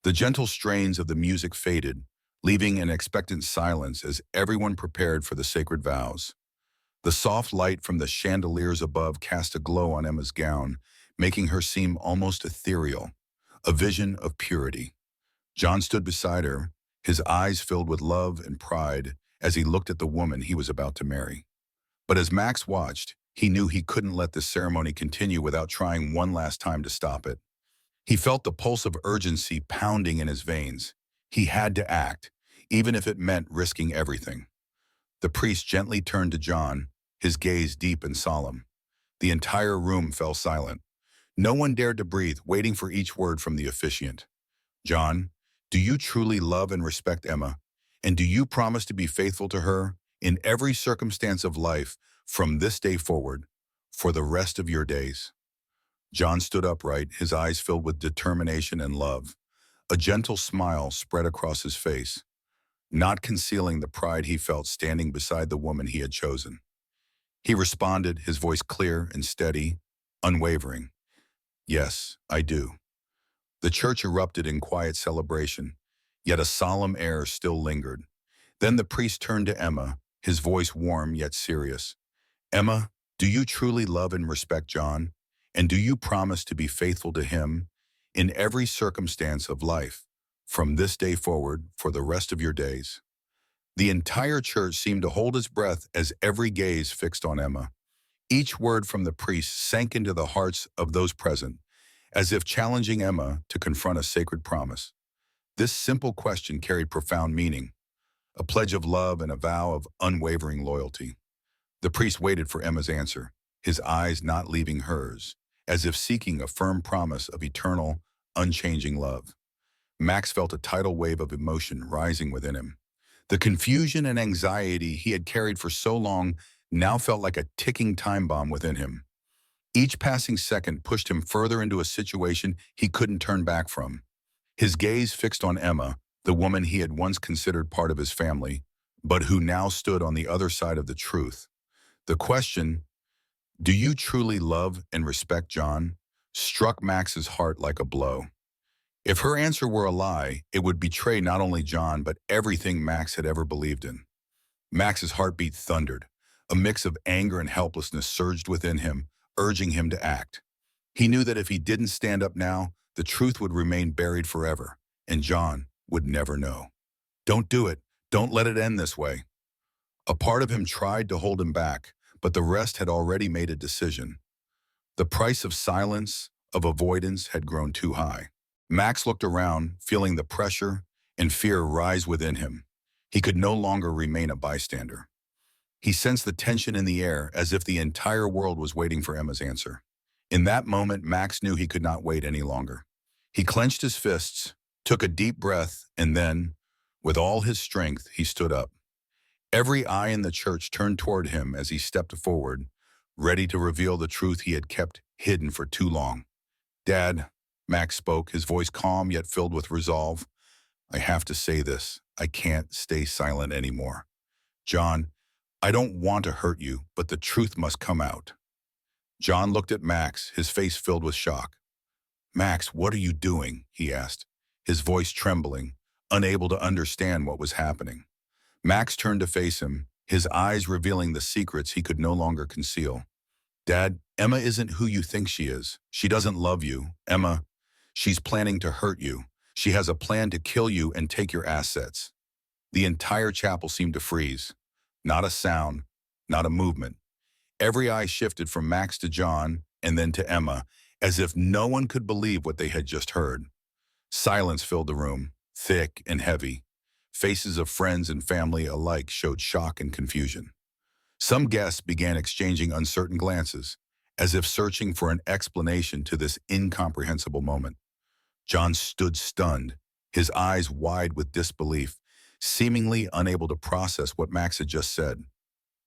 A: The gentle strains of the music faded, leaving an expectant silence as everyone prepared for the sacred vows. The soft light from the chandeliers above cast a glow on Emma's gown, making her seem almost ethereal, a vision of purity. John stood beside her, his eyes filled with love and pride as he looked at the woman he was about to marry. But as Max watched, he knew he couldn't let this ceremony continue without trying one last time to stop it. He felt the pulse of urgency pounding in his veins. He had to act, even if it meant risking everything. The priest gently turned to John, his gaze deep and solemn. The entire room fell silent. No one dared to breathe, waiting for each word from the officiant. John, do you truly love and respect Emma? And do you promise to be faithful to her in every circumstance of life from this day forward, for the rest of your days? John stood upright, his eyes filled with determination and love. A gentle smile spread across his face, not concealing the pride he felt standing beside the woman he had chosen. He responded, his voice clear and steady, unwavering. Yes, I do. The church erupted in quiet celebration, yet a solemn air still lingered. Then the priest turned to Emma, his voice warm yet serious. Emma, do you truly love and respect John? And do you promise to be faithful to him in every circumstance of life, from this day forward, for the rest of your days? The entire church seemed to hold its breath as every gaze fixed on Emma. Each word from the priest sank into the hearts of those present, as if challenging Emma to confront a sacred promise. This simple question carried profound meaning, a pledge of love and a vow of unwavering loyalty. The priest waited for Emma's answer, his eyes not leaving hers, as if seeking a firm promise of eternal, unchanging love. Max felt a tidal wave of emotion rising within him. The confusion and anxiety he had carried for so long now felt like a ticking time bomb within him. Each passing second pushed him further into a situation he couldn't turn back from. His gaze fixed on Emma, the woman he had once considered part of his family, but who now stood on the other side of the truth. The question, "Do you truly love and respect John?" struck Max's heart like a blow. If her answer were a lie, it would betray not only John, but everything Max had ever believed in. Max's heartbeat thundered. A mix of anger and helplessness surged within him, urging him to act. He knew that if he didn't stand up now, the truth would remain buried forever, and John would never know. "Don't do it. Don't let it end this way." A part of him tried to hold him back, but the rest had already made a decision. The price of silence, of avoidance, had grown too high. Max looked around, feeling the pressure and fear rise within him. He could no longer remain a bystander. He sensed the tension in the air, as if the entire world was waiting for Emma's answer. In that moment, Max knew he could not wait any longer. He clenched his fists, took a deep breath, and then, with all his strength, he stood up. Every eye in the church turned toward him as he stepped forward, ready to reveal the truth he had kept hidden for too long. "Dad," Max spoke, his voice calm yet filled with resolve, "I have to say this. I can't stay silent anymore. John, I don't want to hurt you, but the truth must come out." John looked at Max, his face filled with shock. "Max, what are you doing?" he asked, his voice trembling, unable to understand what was happening. Max turned to face him, his eyes revealing the secrets he could no longer conceal. "Dad, Emma isn't who you think she is. She doesn't love you. Emma, she's planning to hurt you. She has a plan to kill you and take your assets." The entire chapel seemed to freeze. Not a sound, not a movement. Every eye shifted from Max to John and then to Emma, as if no one could believe what they had just heard. Silence filled the room, thick and heavy. Faces of friends and family alike showed shock and confusion. Some guests began exchanging uncertain glances, as if searching for an explanation to this incomprehensible moment. John stood stunned, his eyes wide with disbelief, seemingly unable to process what Max had just said.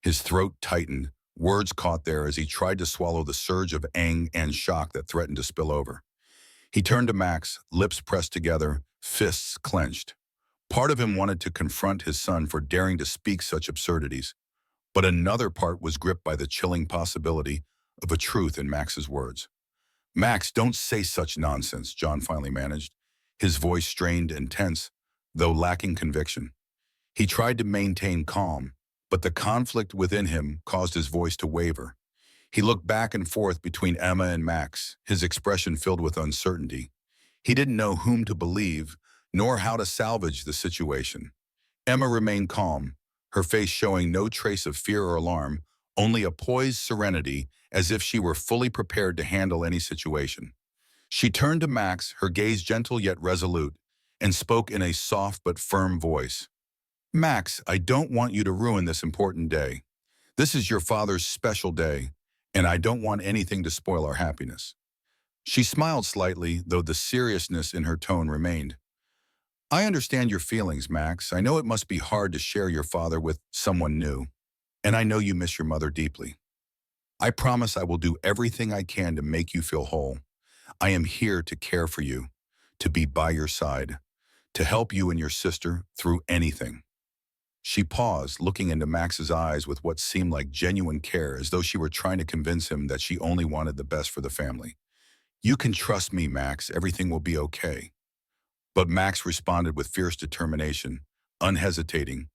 A: His throat tightened, words caught there as he tried to swallow the surge of anger and shock that threatened to spill over. He turned to Max, lips pressed together, fists clenched. Part of him wanted to confront his son for daring to speak such absurdities, but another part was gripped by the chilling possibility of a truth in Max's words. "Max, don't say such nonsense," John finally managed, his voice strained and tense, though lacking conviction. He tried to maintain calm, but the conflict within him caused his voice to waver. He looked back and forth between Emma and Max, his expression filled with uncertainty. He didn't know whom to believe, nor how to salvage the situation. Emma remained calm, her face showing no trace of fear or alarm, only a poised serenity, as if she were fully prepared to handle any situation. She turned to Max, her gaze gentle yet resolute, and spoke in a soft but firm voice. "Max, I don't want you to ruin this important day. This is your father's special day, and I don't want anything to spoil our happiness." She smiled slightly, though the seriousness in her tone remained. "I understand your feelings, Max. I know it must be hard to share your father with someone new, and I know you miss your mother deeply. I promise I will do everything I can to make you feel whole. I am here to care for you, to be by your side, to help you and your sister through anything." She paused, looking into Max's eyes with what seemed like genuine care, as though she were trying to convince him that she only wanted the best for the family. "You can trust me, Max. Everything will be okay." But Max responded with fierce determination, unhesitating.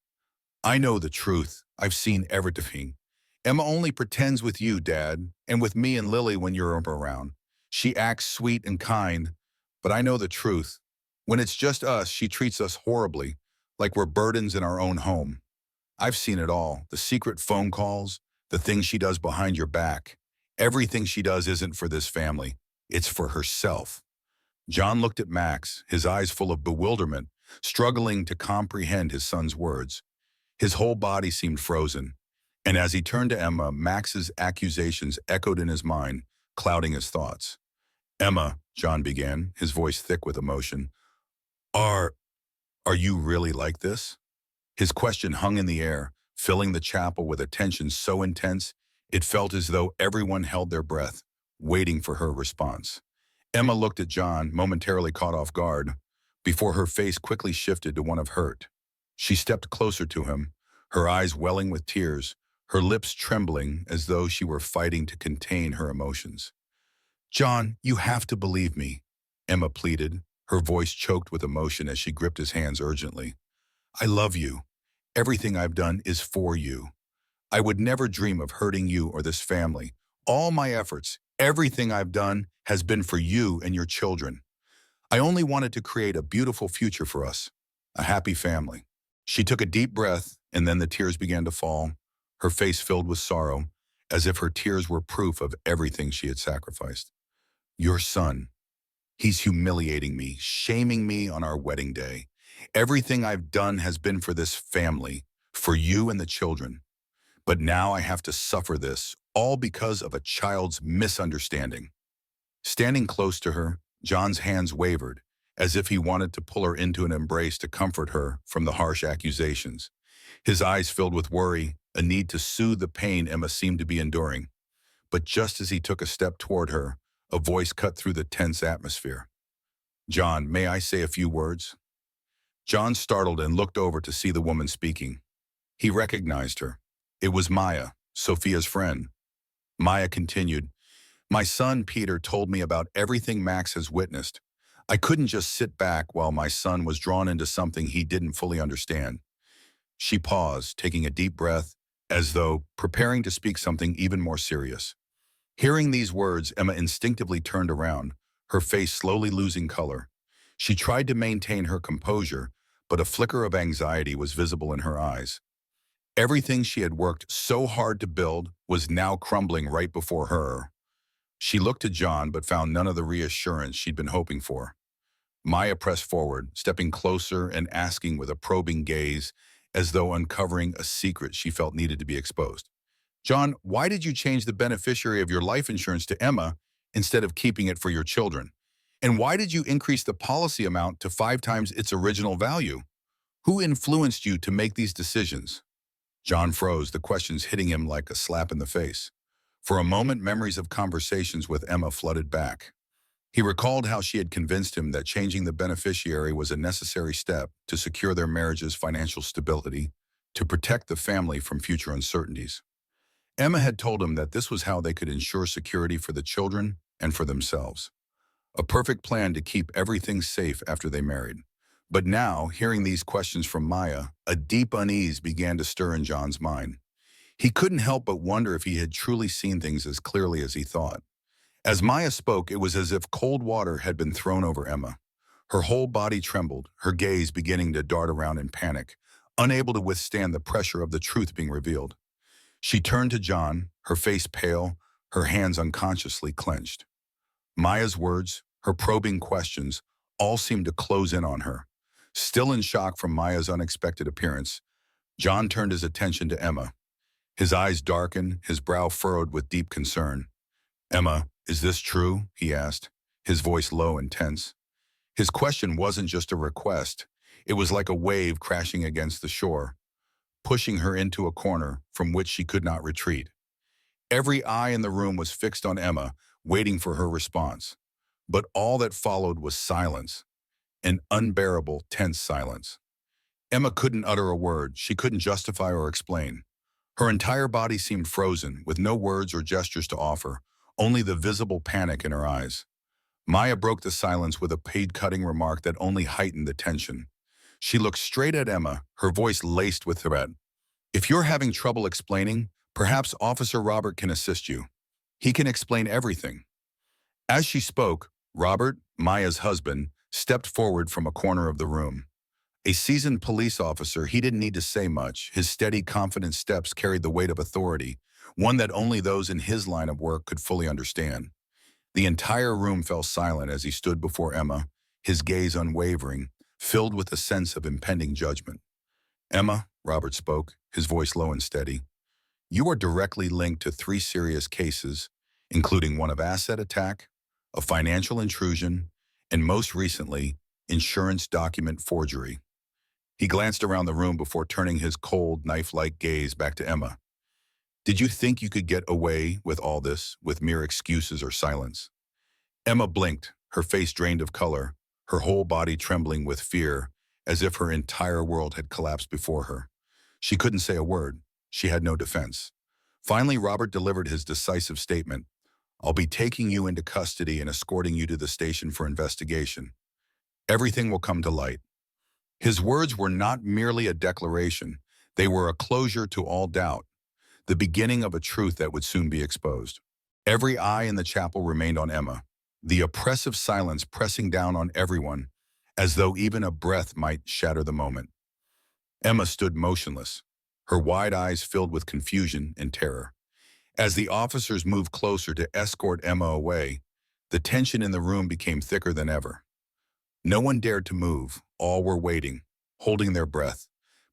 A: "I know the truth. I've seen everything. Emma only pretends with you, Dad, and with me and Lily when you're around. She acts sweet and kind, but I know the truth. When it's just us, she treats us horribly, like we're burdens in our own home. I've seen it all, the secret phone calls, the things she does behind your back. Everything she does isn't for this family. It's for herself." John looked at Max, his eyes full of bewilderment, struggling to comprehend his son's words. His whole body seemed frozen, and as he turned to Emma, Max's accusations echoed in his mind, clouding his thoughts. "Emma," John began, his voice thick with emotion, Are, are you really like this?" His question hung in the air, filling the chapel with a tension so intense, it felt as though everyone held their breath, waiting for her response. Emma looked at John, momentarily caught off guard, before her face quickly shifted to one of hurt. She stepped closer to him, her eyes welling with tears, her lips trembling as though she were fighting to contain her emotions. "John, you have to believe me," Emma pleaded, her voice choked with emotion as she gripped his hands urgently. "I love you. Everything I've done is for you. I would never dream of hurting you or this family. All my efforts, everything I've done, has been for you and your children. I only wanted to create a beautiful future for us, a happy family." She took a deep breath, and then the tears began to fall, her face filled with sorrow, as if her tears were proof of everything she had sacrificed. "Your son, he's humiliating me, shaming me on our wedding day. Everything I've done has been for this family, for you and the children. But now I have to suffer this, all because of a child's misunderstanding." Standing close to her, John's hands wavered, as if he wanted to pull her into an embrace to comfort her from the harsh accusations. His eyes filled with worry, a need to soothe the pain Emma seemed to be enduring. But just as he took a step toward her, a voice cut through the tense atmosphere. "John, may I say a few words?" John startled and looked over to see the woman speaking. He recognized her. It was Maya, Sophia's friend. Maya continued, "My son Peter told me about everything Max has witnessed. I couldn't just sit back while my son was drawn into something he didn't fully understand." She paused, taking a deep breath, as though preparing to speak something even more serious. Hearing these words, Emma instinctively turned around, her face slowly losing color. She tried to maintain her composure, but a flicker of anxiety was visible in her eyes. Everything she had worked so hard to build was now crumbling right before her. She looked to John but found none of the reassurance she'd been hoping for. Maya pressed forward, stepping closer and asking with a probing gaze, as though uncovering a secret she felt needed to be exposed. "John, why did you change the beneficiary of your life insurance to Emma instead of keeping it for your children? And why did you increase the policy amount to 5 times its original value? Who influenced you to make these decisions?" John froze, the questions hitting him like a slap in the face. For a moment, memories of conversations with Emma flooded back. He recalled how she had convinced him that changing the beneficiary was a necessary step to secure their marriage's financial stability, to protect the family from future uncertainties. Emma had told him that this was how they could ensure security for the children and for themselves. A perfect plan to keep everything safe after they married. But now, hearing these questions from Maya, a deep unease began to stir in John's mind. He couldn't help but wonder if he had truly seen things as clearly as he thought. As Maya spoke, it was as if cold water had been thrown over Emma. Her whole body trembled, her gaze beginning to dart around in panic, unable to withstand the pressure of the truth being revealed. She turned to John, her face pale, her hands unconsciously clenched. Maya's words, her probing questions, all seemed to close in on her. Still in shock from Maya's unexpected appearance, John turned his attention to Emma. His eyes darkened, his brow furrowed with deep concern. "Emma, is this true?" he asked, his voice low and tense. His question wasn't just a request. It was like a wave crashing against the shore, pushing her into a corner from which she could not retreat. Every eye in the room was fixed on Emma, waiting for her response. But all that followed was silence, an unbearable, tense silence. Emma couldn't utter a word. She couldn't justify or explain. Her entire body seemed frozen, with no words or gestures to offer, only the visible panic in her eyes. Maya broke the silence with a paid-cutting remark that only heightened the tension. She looked straight at Emma, her voice laced with threat. "If you're having trouble explaining, perhaps Officer Robert can assist you. He can explain everything." As she spoke, Robert, Maya's husband, stepped forward from a corner of the room. A seasoned police officer, he didn't need to say much. His steady, confident steps carried the weight of authority, one that only those in his line of work could fully understand. The entire room fell silent as he stood before Emma, his gaze unwavering, filled with a sense of impending judgment. "Emma," Robert spoke, his voice low and steady, "you are directly linked to 3 serious cases, including one of asset attack, a financial intrusion, and most recently, insurance document forgery." He glanced around the room before turning his cold, knife-like gaze back to Emma. Did you think you could get away with all this, with mere excuses or silence? Emma blinked, her face drained of color, her whole body trembling with fear, as if her entire world had collapsed before her. She couldn't say a word. She had no defense. Finally, Robert delivered his decisive statement. I'll be taking you into custody and escorting you to the station for investigation. Everything will come to light. His words were not merely a declaration. They were a closure to all doubt, the beginning of a truth that would soon be exposed. Every eye in the chapel remained on Emma, the oppressive silence pressing down on everyone, as though even a breath might shatter the moment. Emma stood motionless, her wide eyes filled with confusion and terror. As the officers moved closer to escort Emma away, the tension in the room became thicker than ever. No one dared to move. All were waiting, holding their breath.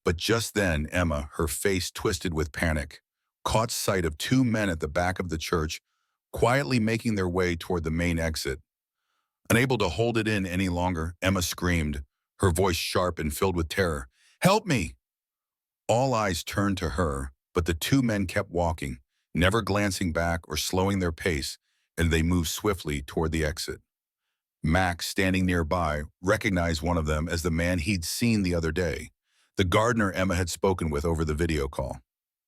A: But just then, Emma, her face twisted with panic, caught sight of two men at the back of the church, quietly making their way toward the main exit. Unable to hold it in any longer, Emma screamed, her voice sharp and filled with terror. "Help me!" All eyes turned to her, but the two men kept walking, never glancing back or slowing their pace, and they moved swiftly toward the exit. Max, standing nearby, recognized one of them as the man he'd seen the other day, the gardener Emma had spoken with over the video call.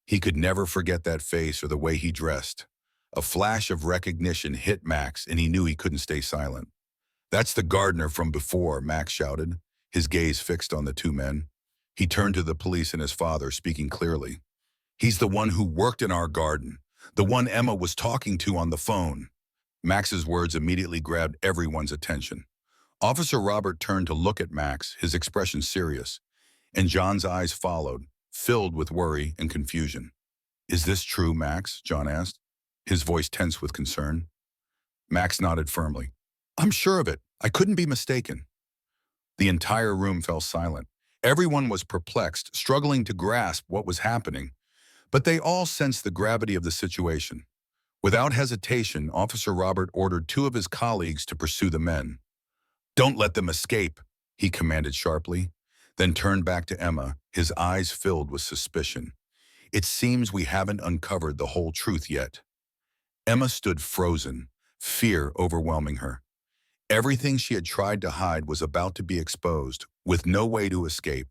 A: He could never forget that face or the way he dressed. A flash of recognition hit Max, and he knew he couldn't stay silent. "That's the gardener from before," Max shouted, his gaze fixed on the two men. He turned to the police and his father, speaking clearly. "He's the one who worked in our garden, the one Emma was talking to on the phone." Max's words immediately grabbed everyone's attention. Officer Robert turned to look at Max, his expression serious, and John's eyes followed, filled with worry and confusion. "Is this true, Max?" John asked, his voice tense with concern. Max nodded firmly. "I'm sure of it. I couldn't be mistaken." The entire room fell silent. Everyone was perplexed, struggling to grasp what was happening, but they all sensed the gravity of the situation. Without hesitation, Officer Robert ordered two of his colleagues to pursue the men. "Don't let them escape," he commanded sharply, then turned back to Emma, his eyes filled with suspicion. "It seems we haven't uncovered the whole truth yet." Emma stood frozen, fear overwhelming her. Everything she had tried to hide was about to be exposed, with no way to escape.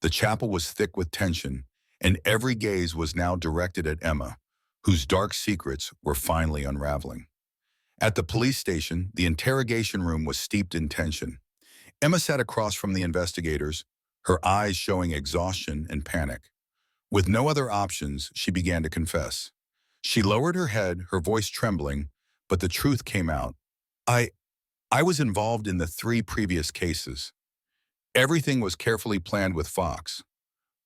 A: The chapel was thick with tension, and every gaze was now directed at Emma, whose dark secrets were finally unraveling. At the police station, the interrogation room was steeped in tension. Emma sat across from the investigators, her eyes showing exhaustion and panic. With no other options, she began to confess. She lowered her head, her voice trembling, but the truth came out. I was involved in the 3 previous cases. Everything was carefully planned with Fox.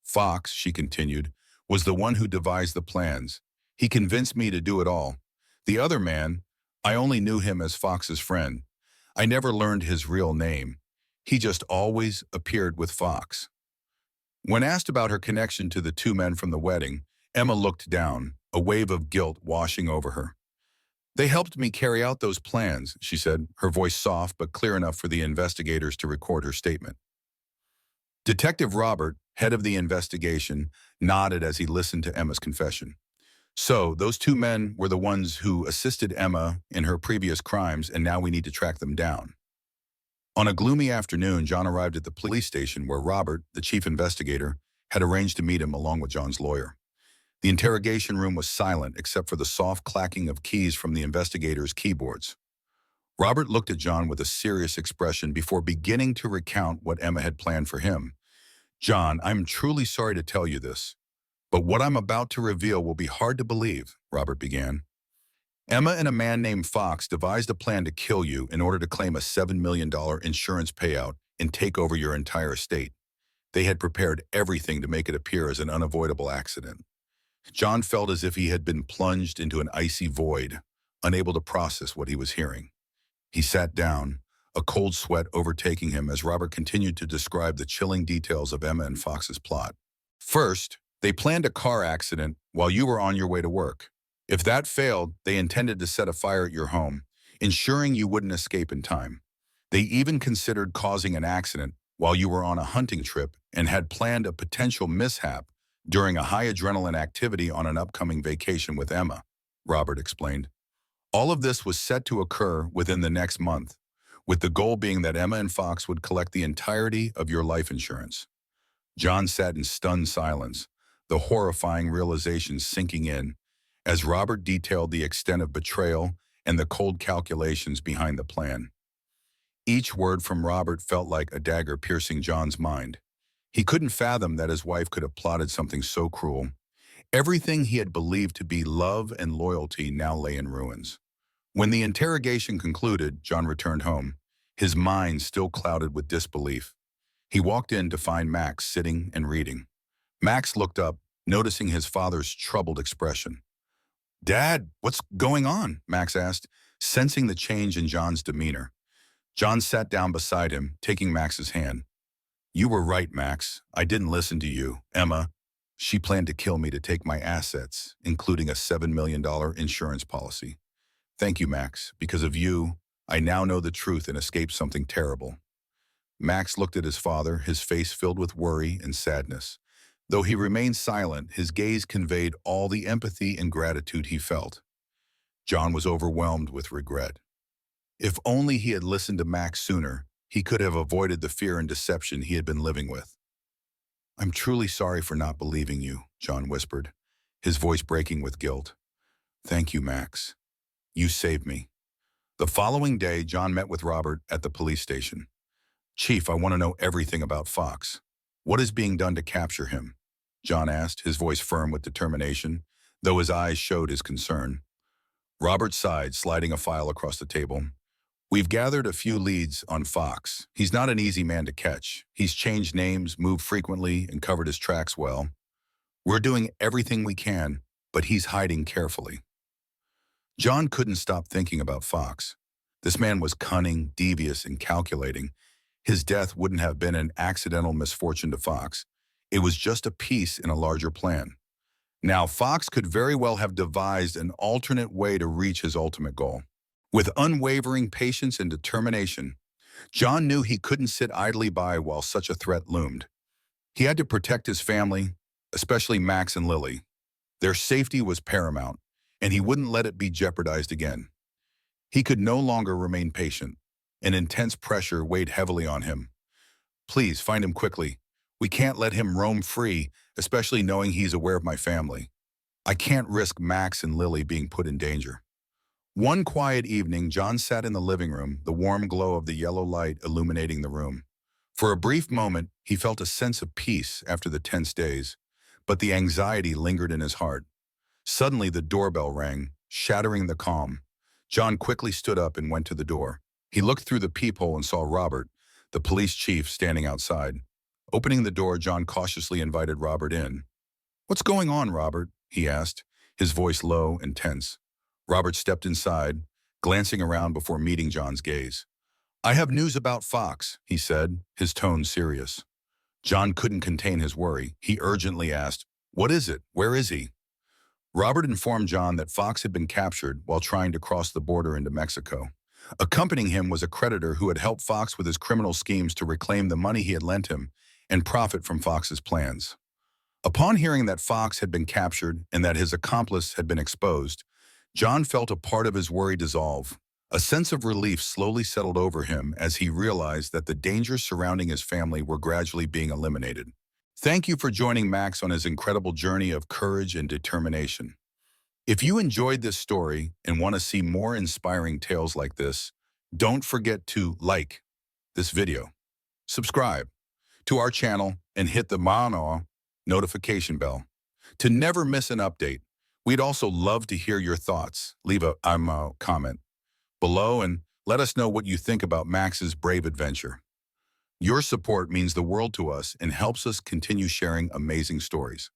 A: Fox, she continued, was the one who devised the plans. He convinced me to do it all. The other man, I only knew him as Fox's friend. I never learned his real name. He just always appeared with Fox. When asked about her connection to the two men from the wedding, Emma looked down, a wave of guilt washing over her. "They helped me carry out those plans," she said, her voice soft but clear enough for the investigators to record her statement. Detective Robert, head of the investigation, nodded as he listened to Emma's confession. "So, those two men were the ones who assisted Emma in her previous crimes, and now we need to track them down." On a gloomy afternoon, John arrived at the police station where Robert, the chief investigator, had arranged to meet him along with John's lawyer. The interrogation room was silent except for the soft clacking of keys from the investigators' keyboards. Robert looked at John with a serious expression before beginning to recount what Emma had planned for him. "John, I'm truly sorry to tell you this, but what I'm about to reveal will be hard to believe," Robert began. "Emma and a man named Fox devised a plan to kill you in order to claim a $7 million insurance payout and take over your entire estate. They had prepared everything to make it appear as an unavoidable accident." John felt as if he had been plunged into an icy void, unable to process what he was hearing. He sat down, a cold sweat overtaking him as Robert continued to describe the chilling details of Emma and Fox's plot. "First, they planned a car accident while you were on your way to work. If that failed, they intended to set a fire at your home, ensuring you wouldn't escape in time. They even considered causing an accident while you were on a hunting trip and had planned a potential mishap during a high adrenaline activity on an upcoming vacation with Emma, Robert explained. All of this was set to occur within the next month, with the goal being that Emma and Fox would collect the entirety of your life insurance. John sat in stunned silence, the horrifying realization sinking in, as Robert detailed the extent of betrayal and the cold calculations behind the plan. Each word from Robert felt like a dagger piercing John's mind. He couldn't fathom that his wife could have plotted something so cruel. Everything he had believed to be love and loyalty now lay in ruins. When the interrogation concluded, John returned home, his mind still clouded with disbelief. He walked in to find Max sitting and reading. Max looked up, noticing his father's troubled expression. "Dad, what's going on?" Max asked, sensing the change in John's demeanor. John sat down beside him, taking Max's hand. "You were right, Max. I didn't listen to you. Emma, she planned to kill me to take my assets, including a $7 million insurance policy. Thank you, Max. Because of you, I now know the truth and escaped something terrible." Max looked at his father, his face filled with worry and sadness. Though he remained silent, his gaze conveyed all the empathy and gratitude he felt. John was overwhelmed with regret. If only he had listened to Max sooner, he could have avoided the fear and deception he had been living with. "I'm truly sorry for not believing you," John whispered, his voice breaking with guilt. "Thank you, Max. You saved me." The following day, John met with Robert at the police station. "Chief, I want to know everything about Fox. What is being done to capture him?" John asked, his voice firm with determination, though his eyes showed his concern. Robert sighed, sliding a file across the table. "We've gathered a few leads on Fox. He's not an easy man to catch. He's changed names, moved frequently, and covered his tracks well. We're doing everything we can, but he's hiding carefully." John couldn't stop thinking about Fox. This man was cunning, devious, and calculating. His death wouldn't have been an accidental misfortune to Fox. It was just a piece in a larger plan. Now, Fox could very well have devised an alternate way to reach his ultimate goal. With unwavering patience and determination, John knew he couldn't sit idly by while such a threat loomed. He had to protect his family, especially Max and Lily. Their safety was paramount, and he wouldn't let it be jeopardized again. He could no longer remain patient. An intense pressure weighed heavily on him. "Please, find him quickly. We can't let him roam free, especially knowing he's aware of my family. I can't risk Max and Lily being put in danger." One quiet evening, John sat in the living room, the warm glow of the yellow light illuminating the room. For a brief moment, he felt a sense of peace after the tense days, but the anxiety lingered in his heart. Suddenly, the doorbell rang, shattering the calm. John quickly stood up and went to the door. He looked through the peephole and saw Robert, the police chief, standing outside. Opening the door, John cautiously invited Robert in. "What's going on, Robert?" he asked, his voice low and tense. Robert stepped inside, glancing around before meeting John's gaze. "I have news about Fox," he said, his tone serious. John couldn't contain his worry. He urgently asked, "What is it? Where is he?" Robert informed John that Fox had been captured while trying to cross the border into Mexico. Accompanying him was a creditor who had helped Fox with his criminal schemes to reclaim the money he had lent him and profit from Fox's plans. Upon hearing that Fox had been captured and that his accomplice had been exposed, John felt a part of his worry dissolve. A sense of relief slowly settled over him as he realized that the dangers surrounding his family were gradually being eliminated. Thank you for joining Max on his incredible journey of courage and determination. If you enjoyed this story and want to see more inspiring tales like this, don't forget to like this video, subscribe to our channel, and hit the notification bell to never miss an update. We'd also love to hear your thoughts. Leave a comment below and let us know what you think about Max's brave adventure. Your support means the world to us and helps us continue sharing amazing stories.